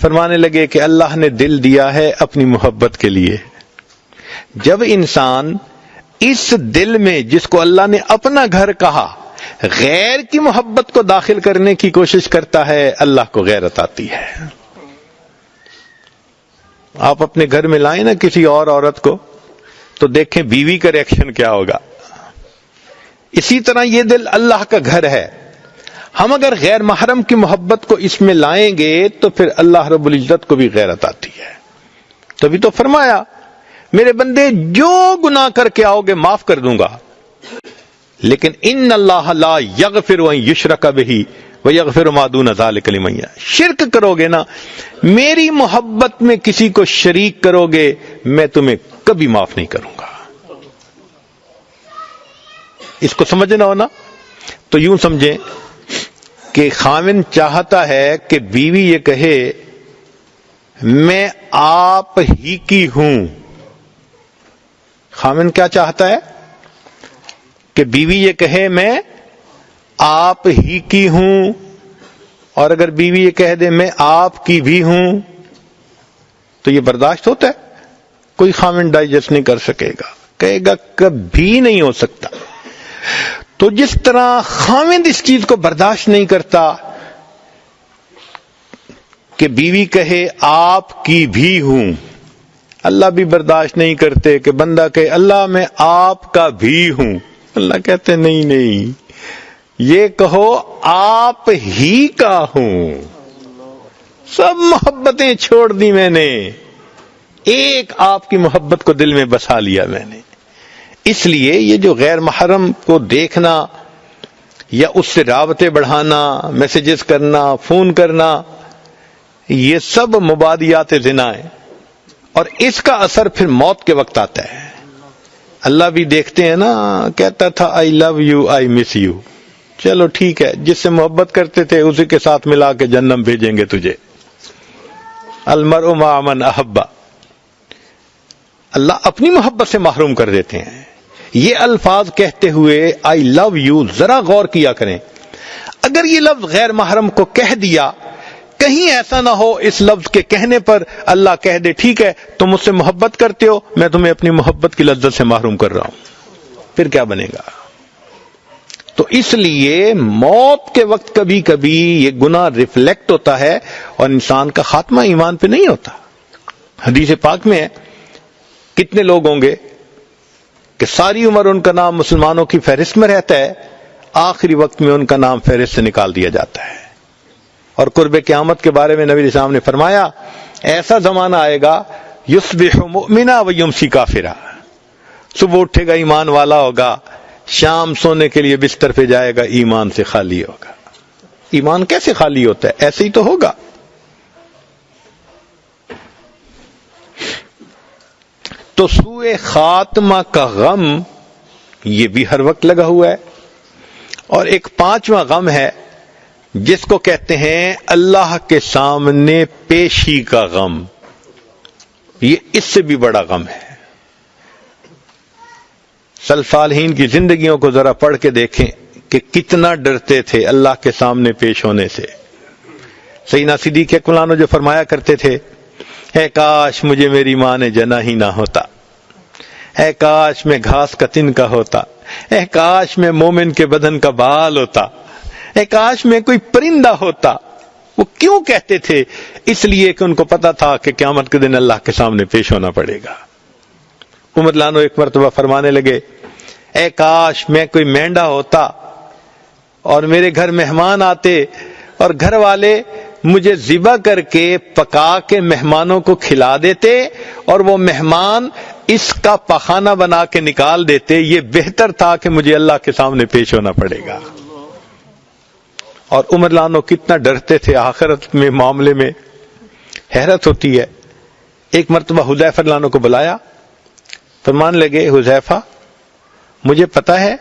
فرمانے لگے کہ اللہ نے دل دیا ہے اپنی محبت کے لیے، جب انسان اس دل میں جس کو اللہ نے اپنا گھر کہا غیر کی محبت کو داخل کرنے کی کوشش کرتا ہے، اللہ کو غیرت آتی ہے۔ آپ اپنے گھر میں لائیں نا کسی اور عورت کو تو دیکھیں بیوی کا ریئیکشن کیا ہوگا۔ اسی طرح یہ دل اللہ کا گھر ہے، ہم اگر غیر محرم کی محبت کو اس میں لائیں گے تو پھر اللہ رب العزت کو بھی غیرت آتی ہے۔ تبھی تو فرمایا میرے بندے جو گناہ کر کے آؤ گے معاف کر دوں گا، لیکن ان اللہ لا یغفر ان یشرک بہ ویغفر ما دون ذلک لمن یشاء، شرک کرو گے نا، میری محبت میں کسی کو شریک کرو گے، میں تمہیں کبھی معاف نہیں کروں گا۔ اس کو سمجھنا ہونا تو یوں سمجھیں کہ خاوند چاہتا ہے کہ بیوی یہ کہے میں آپ ہی کی ہوں۔ خاوند کیا چاہتا ہے کہ بیوی یہ کہے میں آپ ہی کی ہوں، اور اگر بیوی یہ کہہ دے میں آپ کی بھی ہوں تو یہ برداشت ہوتا ہے؟ کوئی خاوند ڈائجسٹ نہیں کر سکے گا، کہے گا کبھی نہیں ہو سکتا۔ تو جس طرح خاوند اس چیز کو برداشت نہیں کرتا کہ بیوی کہے آپ کی بھی ہوں، اللہ بھی برداشت نہیں کرتے کہ بندہ کہے اللہ میں آپ کا بھی ہوں۔ اللہ کہتے نہیں نہیں، یہ کہو آپ ہی کا ہوں۔ سب محبتیں چھوڑ دی میں نے، ایک آپ کی محبت کو دل میں بسا لیا میں نے۔ اس لیے یہ جو غیر محرم کو دیکھنا یا اس سے رابطے بڑھانا، میسجز کرنا، فون کرنا، یہ سب مبادیات زنا ہے، اور اس کا اثر پھر موت کے وقت آتا ہے۔ اللہ بھی دیکھتے ہیں نا، کہتا تھا آئی love you I miss you, چلو ٹھیک ہے، جس سے محبت کرتے تھے اسی کے ساتھ ملا کے جہنم بھیجیں گے تجھے. المرء مع من احب. اللہ اپنی محبت سے محروم کر دیتے ہیں. یہ الفاظ کہتے ہوئے آئی لو یو ذرا غور کیا کریں. اگر یہ لفظ غیر محرم کو کہہ دیا، کہیں ایسا نہ ہو اس لفظ کے کہنے پر اللہ کہہ دے ٹھیک ہے تم مجھ سے محبت کرتے ہو، میں تمہیں اپنی محبت کی لذت سے محروم کر رہا ہوں. پھر کیا بنے گا؟ تو اس لیے موت کے وقت کبھی کبھی یہ گناہ ریفلیکٹ ہوتا ہے اور انسان کا خاتمہ ایمان پہ نہیں ہوتا. حدیث پاک میں ہے کتنے لوگ ہوں گے کہ ساری عمر ان کا نام مسلمانوں کی فہرست میں رہتا ہے، آخری وقت میں ان کا نام فہرست سے نکال دیا جاتا ہے. اور قرب قیامت کے بارے میں نبی علیہ السلام نے فرمایا ایسا زمانہ آئے گا یصبح مؤمنا و یمسی کافرا. صبح اٹھے گا ایمان والا ہوگا، شام سونے کے لیے بستر پہ جائے گا ایمان سے خالی ہوگا. ایمان کیسے خالی ہوتا ہے؟ ایسے ہی تو ہوگا. تو سوء خاتمہ کا غم یہ بھی ہر وقت لگا ہوا ہے. اور ایک پانچواں غم ہے جس کو کہتے ہیں اللہ کے سامنے پیشی کا غم. یہ اس سے بھی بڑا غم ہے. سلف صالحین کی زندگیوں کو ذرا پڑھ کے دیکھیں کہ کتنا ڈرتے تھے اللہ کے سامنے پیش ہونے سے. سیدنا صدیق اکبر جو فرمایا کرتے تھے اے کاش مجھے میری ماں نے جنا ہی نہ ہوتا، اے کاش میں گھاس کا تن کا ہوتا، اے کاش میں مومن کے بدن کا بال ہوتا، اے کاش میں کوئی پرندہ ہوتا. وہ کیوں کہتے تھے؟ اس لیے کہ ان کو پتا تھا کہ قیامت کے دن اللہ کے سامنے پیش ہونا پڑے گا. عمر لانو ایک مرتبہ فرمانے لگے اے کاش میں کوئی مینڈا ہوتا اور میرے گھر مہمان آتے اور گھر والے مجھے ذبح کر کے پکا کے مہمانوں کو کھلا دیتے اور وہ مہمان اس کا پخانہ بنا کے نکال دیتے. یہ بہتر تھا کہ مجھے اللہ کے سامنے پیش ہونا پڑے گا. اور عمر لانو کتنا ڈرتے تھے آخرت میں معاملے میں، حیرت ہوتی ہے. ایک مرتبہ حذیفہ لانو کو بلایا، فرمان لگے حذیفہ مجھے پتا ہے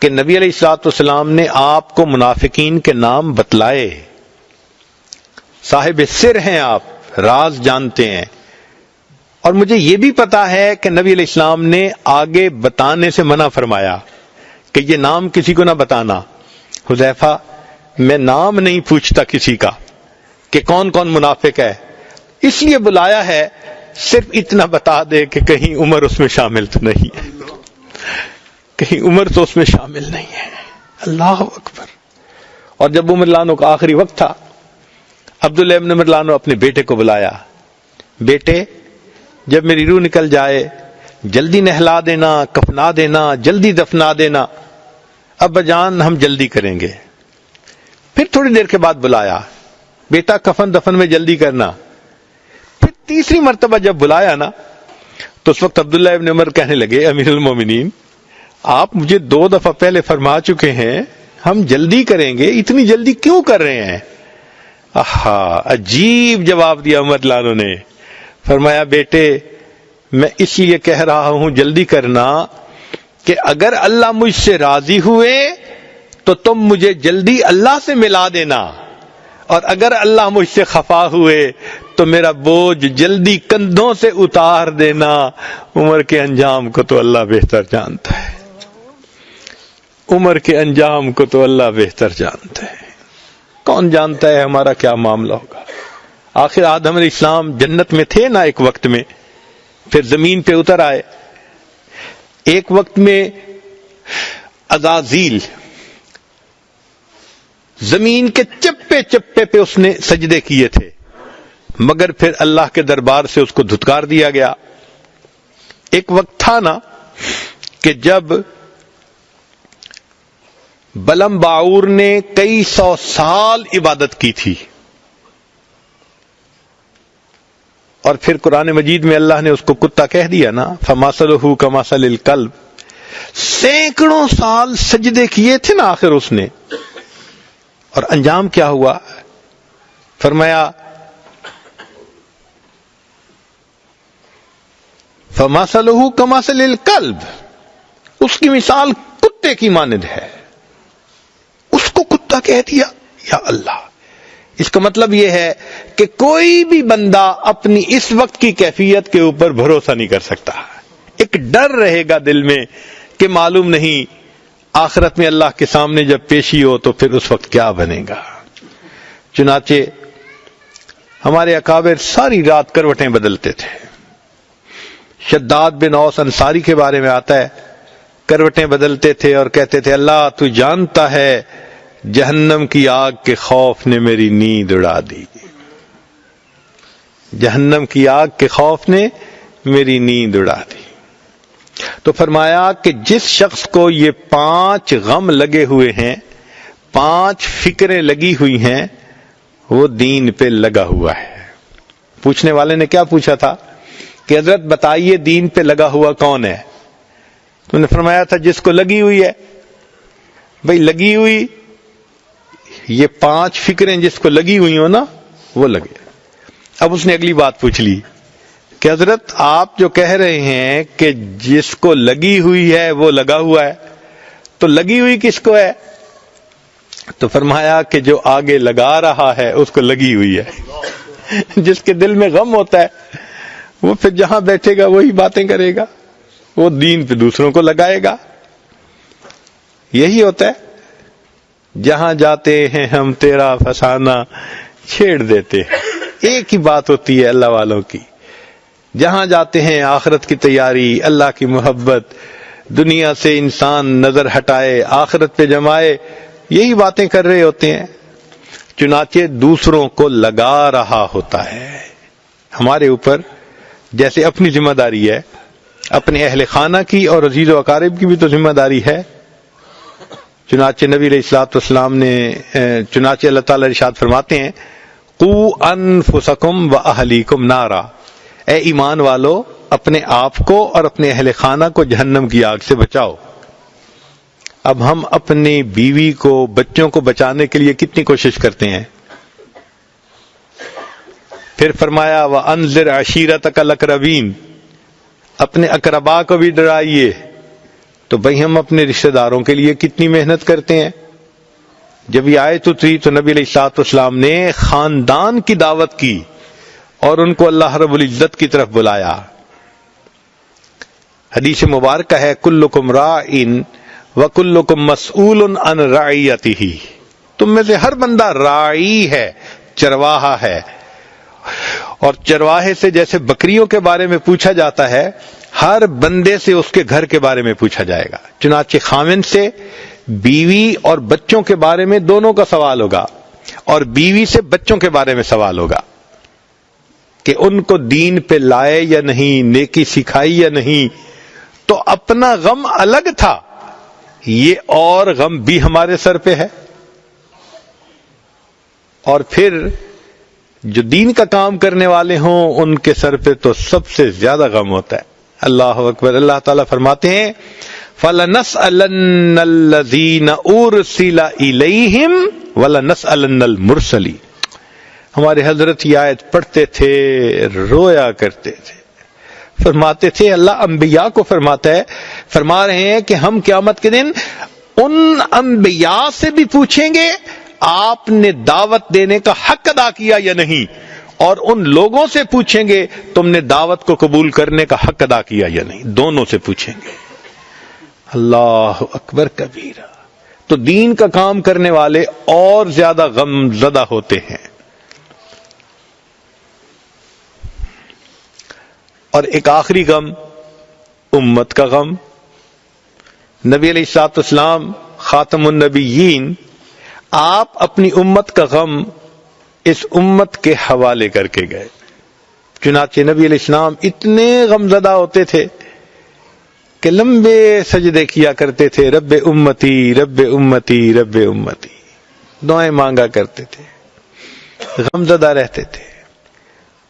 کہ نبی علیہ الصلوۃ والسلام نے آپ کو منافقین کے نام بتلائے، صاحب سر ہیں آپ، راز جانتے ہیں، اور مجھے یہ بھی پتا ہے کہ نبی علیہ السلام نے آگے بتانے سے منع فرمایا کہ یہ نام کسی کو نہ بتانا. حذیفہ میں نام نہیں پوچھتا کسی کا کہ کون کون منافق ہے، اس لیے بلایا ہے صرف اتنا بتا دے کہ کہیں عمر اس میں شامل تو نہیں ہے، کہیں عمر تو اس میں شامل نہیں ہے. اللہ اکبر. اور جب عمر لانو کا آخری وقت تھا، عبداللہ ابن عمر لانو اپنے بیٹے کو بلایا، بیٹے جب میری روح نکل جائے جلدی نہلا دینا، کفنا دینا، جلدی دفنا دینا. ابا جان ہم جلدی کریں گے. پھر تھوڑی دیر کے بعد بلایا، بیٹا کفن دفن میں جلدی کرنا. پھر تیسری مرتبہ جب بلایا نا تو اس وقت عبداللہ ابن عمر کہنے لگے امیر المومنین آپ مجھے 2 دفعہ پہلے فرما چکے ہیں ہم جلدی کریں گے، اتنی جلدی کیوں کر رہے ہیں؟ عجیب جواب دیا عمر لانو نے. فرمایا بیٹے میں اس لیے کہہ رہا ہوں جلدی کرنا کہ اگر اللہ مجھ سے راضی ہوئے تو تم مجھے جلدی اللہ سے ملا دینا، اور اگر اللہ مجھ سے خفا ہوئے تو میرا بوجھ جلدی کندھوں سے اتار دینا. عمر کے انجام کو تو اللہ بہتر جانتا ہے، عمر کے انجام کو تو اللہ بہتر جانتا ہے. کون جانتا ہے ہمارا کیا معاملہ ہوگا؟ آخر آدم علیہ السلام جنت میں تھے نا ایک وقت میں، پھر زمین پہ اتر آئے. ایک وقت میں عزازیل زمین کے چپے چپے پہ اس نے سجدے کیے تھے، مگر پھر اللہ کے دربار سے اس کو دھتکار دیا گیا. ایک وقت تھا نا کہ جب بلم باعور نے کئی 100 سال عبادت کی تھی، اور پھر قرآن مجید میں اللہ نے اس کو کتا کہہ دیا نا فَمَثَلُهُ كَمَثَلِ الْكَلْبِ. سینکڑوں سال سجدے کیے تھے نا آخر اس نے، اور انجام کیا ہوا؟ فرمایا فَمَثَلُهُ كَمَثَلِ الْكَلْبِ، اس کی مثال کتے کی مانند ہے. اللہ کہہ دیا، یا اللہ۔ اس کا مطلب یہ ہے کہ کوئی بھی بندہ اپنی اس وقت کی کیفیت کے اوپر بھروسہ نہیں کر سکتا، ایک ڈر رہے گا دل میں کہ معلوم نہیں آخرت میں اللہ کے سامنے جب پیشی ہو تو پھر اس وقت کیا بنے گا۔ چنانچہ ہمارے اکابر ساری رات کروٹیں بدلتے تھے۔ شداد بن اوس انصاری کے بارے میں آتا ہے، کروٹیں بدلتے تھے اور کہتے تھے اللہ تو جانتا ہے جہنم کی آگ کے خوف نے میری نیند اڑا دی، جہنم کی آگ کے خوف نے میری نیند اڑا دی۔ تو فرمایا کہ جس شخص کو یہ 5 غم لگے ہوئے ہیں، 5 فکریں لگی ہوئی ہیں، وہ دین پہ لگا ہوا ہے۔ پوچھنے والے نے کیا پوچھا تھا کہ حضرت بتائیے دین پہ لگا ہوا کون ہے؟ تو نے فرمایا تھا جس کو لگی ہوئی ہے۔ بھئی لگی ہوئی، یہ 5 فکریں جس کو لگی ہوئی ہو نا وہ لگے۔ اب اس نے اگلی بات پوچھ لی کہ حضرت آپ جو کہہ رہے ہیں کہ جس کو لگی ہوئی ہے وہ لگا ہوا ہے، تو لگی ہوئی کس کو ہے؟ تو فرمایا کہ جو آگے لگا رہا ہے اس کو لگی ہوئی ہے۔ جس کے دل میں غم ہوتا ہے وہ پھر جہاں بیٹھے گا وہی باتیں کرے گا، وہ دین پہ دوسروں کو لگائے گا۔ یہی ہوتا ہے، جہاں جاتے ہیں ہم تیرا فسانہ چھیڑ دیتے ہیں۔ ایک ہی بات ہوتی ہے اللہ والوں کی، جہاں جاتے ہیں آخرت کی تیاری، اللہ کی محبت، دنیا سے انسان نظر ہٹائے آخرت پہ جمائے، یہی باتیں کر رہے ہوتے ہیں۔ چنانچہ دوسروں کو لگا رہا ہوتا ہے۔ ہمارے اوپر جیسے اپنی ذمہ داری ہے، اپنے اہل خانہ کی اور عزیز و اقارب کی بھی تو ذمہ داری ہے۔ چنانچہ نبی علیہ الصلوۃ والسلام نے چنانچہ اللہ تعالیٰ ارشاد فرماتے ہیں قوا انفسکم واہلیکم نارا، اے ایمان والو اپنے آپ کو اور اپنے اہل خانہ کو جہنم کی آگ سے بچاؤ۔ اب ہم اپنی بیوی کو، بچوں کو بچانے کے لیے کتنی کوشش کرتے ہیں۔ پھر فرمایا وَأَنذِرْ عَشِيرَتَكَ الْأَقْرَبِينَ، اپنے اقربا کو بھی ڈرائیے۔ تو بھئی ہم اپنے رشتہ داروں کے لیے کتنی محنت کرتے ہیں۔ جب یہ آیت اتری تو نبی علیہ الصلوۃ والسلام نے خاندان کی دعوت کی اور ان کو اللہ رب العزت کی طرف بلایا۔ حدیث مبارکہ ہے کلکم راعٍ وکلکم مسئول عن رعیتہ، تم میں سے ہر بندہ راعی ہے، چرواہا ہے، اور چرواہے سے جیسے بکریوں کے بارے میں پوچھا جاتا ہے، ہر بندے سے اس کے گھر کے بارے میں پوچھا جائے گا۔ چنانچہ خاوند سے بیوی اور بچوں کے بارے میں دونوں کا سوال ہوگا، اور بیوی سے بچوں کے بارے میں سوال ہوگا کہ ان کو دین پہ لائے یا نہیں، نیکی سکھائی یا نہیں۔ تو اپنا غم الگ تھا، یہ اور غم بھی ہمارے سر پہ ہے۔ اور پھر جو دین کا کام کرنے والے ہوں ان کے سر پہ تو سب سے زیادہ غم ہوتا ہے۔ اللہ اکبر۔ اللہ تعالیٰ فرماتے ہیں فَلَنَسْأَلَنَّ الَّذِينَ أُرْسِلَ إِلَيْهِمْ وَلَنَسْأَلَنَّ الْمُرْسَلِينَ۔ ہمارے حضرت یہ آیت پڑھتے تھے، رویا کرتے تھے، فرماتے تھے اللہ انبیاء کو فرماتا ہے، فرما رہے ہیں کہ ہم قیامت کے دن ان انبیاء سے بھی پوچھیں گے آپ نے دعوت دینے کا حق ادا کیا یا نہیں، اور ان لوگوں سے پوچھیں گے تم نے دعوت کو قبول کرنے کا حق ادا کیا یا نہیں، دونوں سے پوچھیں گے۔ اللہ اکبر کبیرہ۔ تو دین کا کام کرنے والے اور زیادہ غم زدہ ہوتے ہیں۔ اور ایک آخری غم، امت کا غم۔ نبی علیہ الصلوۃ والسلام خاتم النبیین، آپ اپنی امت کا غم اس امت کے حوالے کر کے گئے۔ چنانچہ نبی علیہ السلام اتنے غمزدہ ہوتے تھے کہ لمبے سجدے کیا کرتے تھے، رب امتی رب امتی رب امتی، دعائیں مانگا کرتے تھے، غمزدہ رہتے تھے۔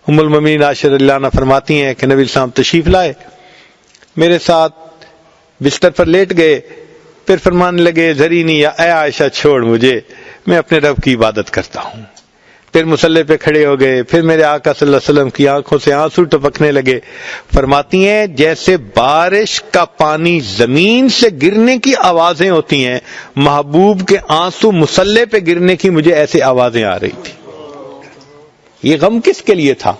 ام المومنین عائشہ رضی اللہ عنہا فرماتی ہیں کہ نبی السلام تشریف لائے، میرے ساتھ بستر پر لیٹ گئے، پھر فرمانے لگے ذرینی یا اے عائشہ چھوڑ مجھے، میں اپنے رب کی عبادت کرتا ہوں۔ پھر مصلی پہ کھڑے ہو گئے، پھر میرے آقا صلی اللہ علیہ وسلم کی آنکھوں سے آنسو ٹپکنے لگے. فرماتی ہیں جیسے بارش کا پانی زمین سے گرنے کی آوازیں ہوتی ہیں، محبوب کے آنسو مصلی پہ گرنے کی مجھے ایسے آوازیں آ رہی تھی. یہ غم کس کے لیے تھا؟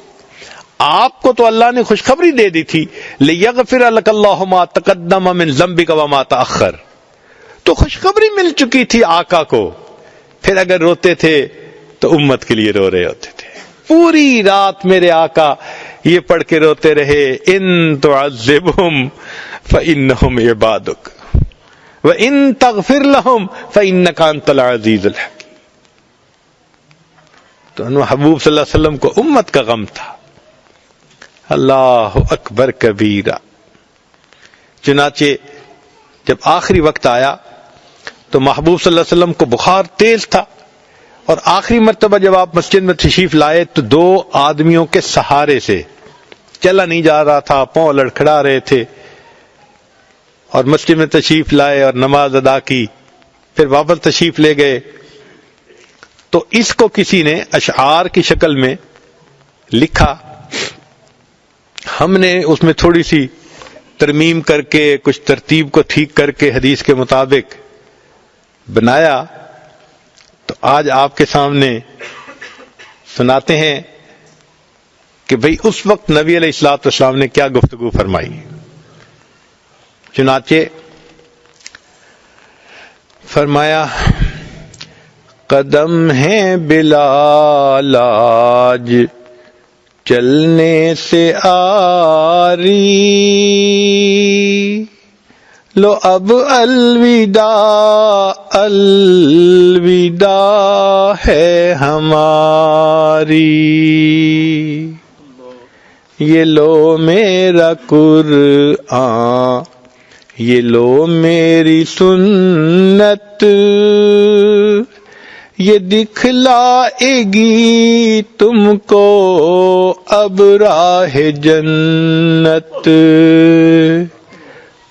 آپ کو تو اللہ نے خوشخبری دے دی تھی، لِيَغْفِرَ لَكَ اللَّهُ مَا تَقَدَّمَ مِنْ ذَنبِكَ وَمَا تَأَخَّرَ، تو خوشخبری مل چکی تھی آقا کو. پھر اگر روتے تھے تو امت کے لیے رو رہے ہوتے تھے. پوری رات میرے آقا یہ پڑھ کے روتے رہے، ان تعذبہم فإنہم عبادک وإن تغفر لہم فإنک انت العزیز الحکیم. تو محبوب صلی اللہ علیہ وسلم کو امت کا غم تھا. اللہ اکبر کبیرہ. چنانچہ جب آخری وقت آیا تو محبوب صلی اللہ علیہ وسلم کو بخار تیز تھا، اور آخری مرتبہ جب آپ مسجد میں تشریف لائے تو 2 آدمیوں کے سہارے سے، چلا نہیں جا رہا تھا، پاؤں لڑکھڑا رہے تھے، اور مسجد میں تشریف لائے اور نماز ادا کی، پھر واپس تشریف لے گئے. تو اس کو کسی نے اشعار کی شکل میں لکھا. ہم نے اس میں تھوڑی سی ترمیم کر کے، کچھ ترتیب کو ٹھیک کر کے حدیث کے مطابق بنایا. تو آج آپ کے سامنے سناتے ہیں کہ بھئی اس وقت نبی علیہ الصلوۃ والسلام نے کیا گفتگو فرمائی. چنانچہ فرمایا، قدم ہے بلال آج چلنے سے آری، لو اب الوداع الوداع ہے ہماری. یہ لو میرا قرآن، یہ لو میری سنت، یہ دکھلائے گی تم کو اب راہ جنت.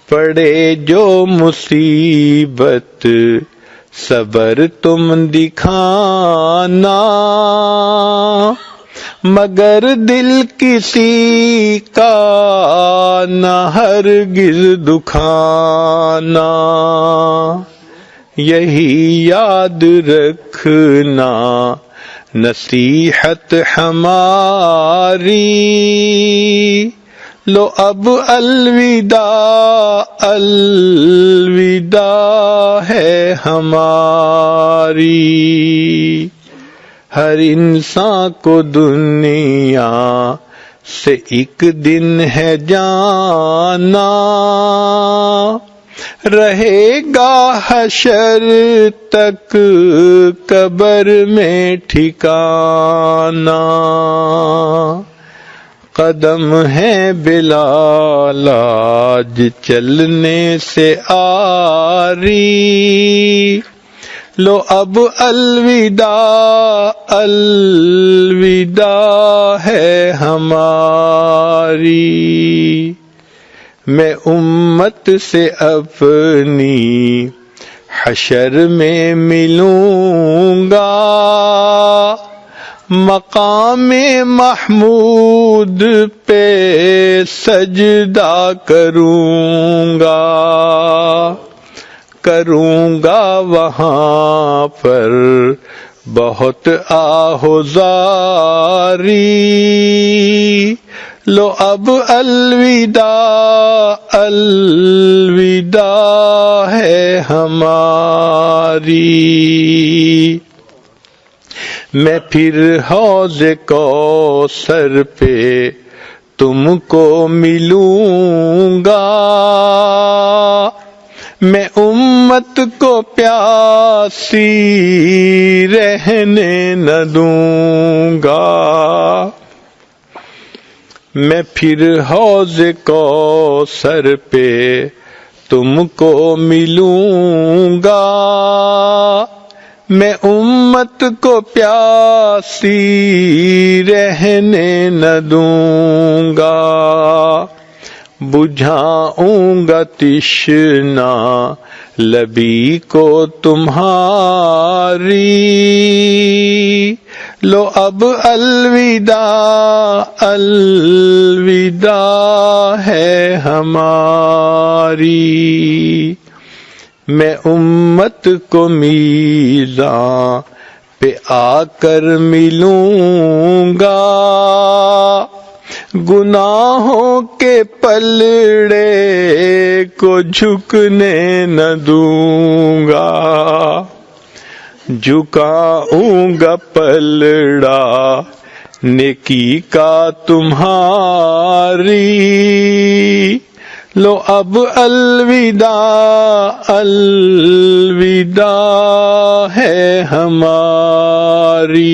پڑے جو مصیبت صبر تم دکھانا، مگر دل کسی کا نہ ہرگز دکھانا. یہی یاد رکھنا نصیحت ہماری، لو اب الوداع الوداع ہے ہماری. ہر انسان کو دنیا سے ایک دن ہے جانا، رہے گا حشر تک قبر میں ٹھکانا. قدم ہے بلال آج چلنے سے آری، لو اب الوداع الوداع ہے ہماری. میں امت سے اپنی حشر میں ملوں گا، مقام محمود پہ سجدہ کروں گا وہاں پر بہت آہوزاری. لو اب الوداع الوداع ہے ہماری. میں پھر حوض کوثر پہ تم کو ملوں گا، میں امت کو پیاسی رہنے نہ دوں گا. میں پھر حوض کوثر پہ تم کو ملوں گا، میں امت کو پیاسی رہنے نہ دوں گا. بجھاؤں گا تشنا لبی کو تمہاری، لو اب الوداع الوداع ہے ہماری، میں امت کو میزاں پہ آ کر ملوں گا، گناہوں کے پلڑے کو جھکنے نہ دوں گا، جھکاؤں گا پلڑا نیکی کا تمہاری، لو اب الوداع الوداع ہے ہماری،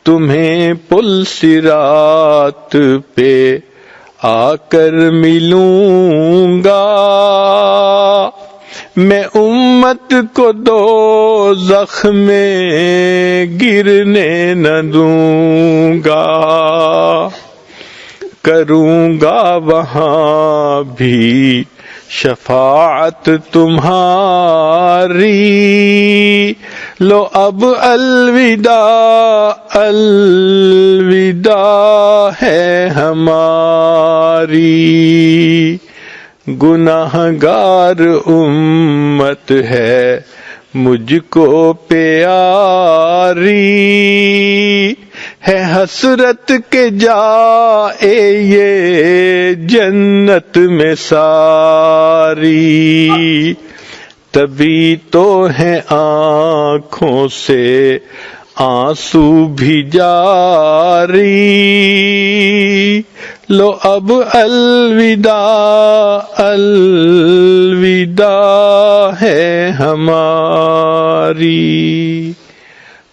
تمہیں پل صراط پہ آ کر ملوں گا، میں امت کو دوزخ میں گرنے نہ دوں گا، کروں گا وہاں بھی شفاعت تمہاری، لو اب الوداع الوداع ہے ہماری، گناہگار امت ہے مجھ کو پیاری، ہے حسرت کے جائے یہ جنت میں ساری، تبھی تو ہے آنکھوں سے آنسو بھی جاری، لو اب الوداع الوداع ہے ہماری۔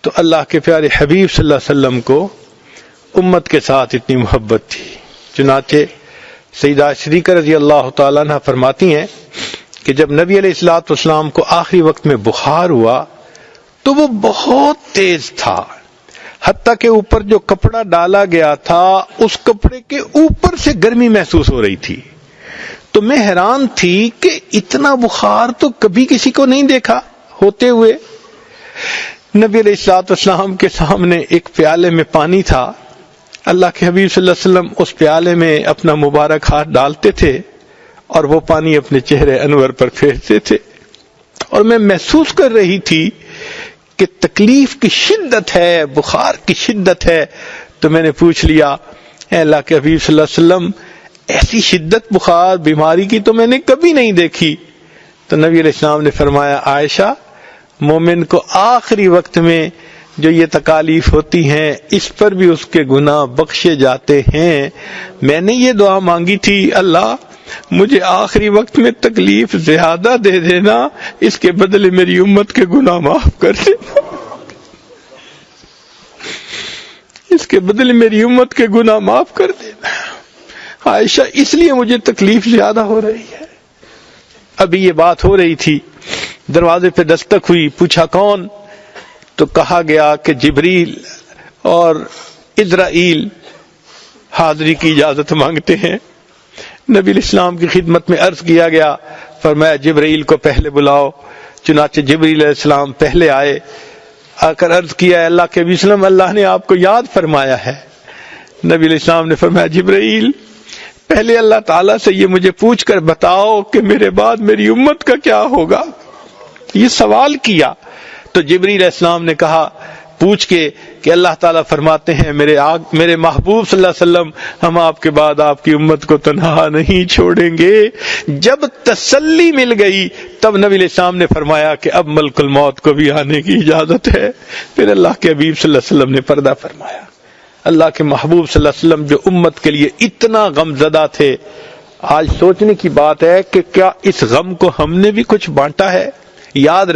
تو اللہ کے پیارے حبیب صلی اللہ علیہ وسلم کو امت کے ساتھ اتنی محبت تھی، چنانچہ سیدہ صدیقہ رضی اللہ تعالیٰ عنہ فرماتی ہیں کہ جب نبی علیہ الصلوۃ والسلام کو آخری وقت میں بخار ہوا تو وہ بہت تیز تھا، حتیٰ کہ اوپر جو کپڑا ڈالا گیا تھا اس کپڑے کے اوپر سے گرمی محسوس ہو رہی تھی، تو میں حیران تھی کہ اتنا بخار تو کبھی کسی کو نہیں دیکھا ہوتے ہوئے۔ نبی علیہ الصلوۃ والسلام کے سامنے ایک پیالے میں پانی تھا، اللہ کے حبیب صلی اللہ علیہ وسلم اس پیالے میں اپنا مبارک ہاتھ ڈالتے تھے اور وہ پانی اپنے چہرے انور پر پھیرتے تھے، اور میں محسوس کر رہی تھی کہ تکلیف کی شدت ہے، بخار کی شدت ہے۔ تو میں نے پوچھ لیا، اے اللہ کے حبیب صلی اللہ علیہ وسلم، ایسی شدت بخار بیماری کی تو میں نے کبھی نہیں دیکھی۔ تو نبی علیہ السلام نے فرمایا، عائشہ، مومن کو آخری وقت میں جو یہ تکالیف ہوتی ہیں اس پر بھی اس کے گناہ بخشے جاتے ہیں۔ میں نے یہ دعا مانگی تھی، اللہ مجھے آخری وقت میں تکلیف زیادہ دے دینا، اس کے بدلے میری امت کے گناہ معاف کر دینا، اس کے بدلے میری امت کے گناہ معاف کر دینا۔ عائشہ، اس لیے مجھے تکلیف زیادہ ہو رہی ہے۔ ابھی یہ بات ہو رہی تھی، دروازے پہ دستک ہوئی، پوچھا کون؟ تو کہا گیا کہ جبریل اور اسرائیل حاضری کی اجازت مانگتے ہیں۔ نبی علیہ السلام کی خدمت میں عرض کیا گیا، فرمایا جبرائیل کو پہلے بلاؤ۔ چنانچہ جبرائیل علیہ السلام پہلے آئے، آ کر عرض کیا، اللہ کے نبی صلی اللہ علیہ وسلم، اللہ نے آپ کو یاد فرمایا ہے۔ نبی علیہ السلام نے فرمایا، جبرائیل پہلے اللہ تعالیٰ سے یہ مجھے پوچھ کر بتاؤ کہ میرے بعد میری امت کا کیا ہوگا، یہ سوال کیا۔ تو جبرائیل علیہ السلام نے کہا پوچھ کے کہ اللہ تعالیٰ فرماتے ہیں، میرے محبوب صلی اللہ علیہ وسلم، ہم آپ کے بعد آپ کی امت کو تنہا نہیں چھوڑیں گے۔ جب تسلی مل گئی تب نبی علیہ السلام نے فرمایا کہ اب ملک الموت کو بھی آنے کی اجازت ہے۔ پھر اللہ کے حبیب صلی اللہ علیہ وسلم نے پردہ فرمایا۔ اللہ کے محبوب صلی اللہ علیہ وسلم جو امت کے لیے اتنا غم زدہ تھے، آج سوچنے کی بات ہے کہ کیا اس غم کو ہم نے بھی کچھ بانٹا ہے؟ یاد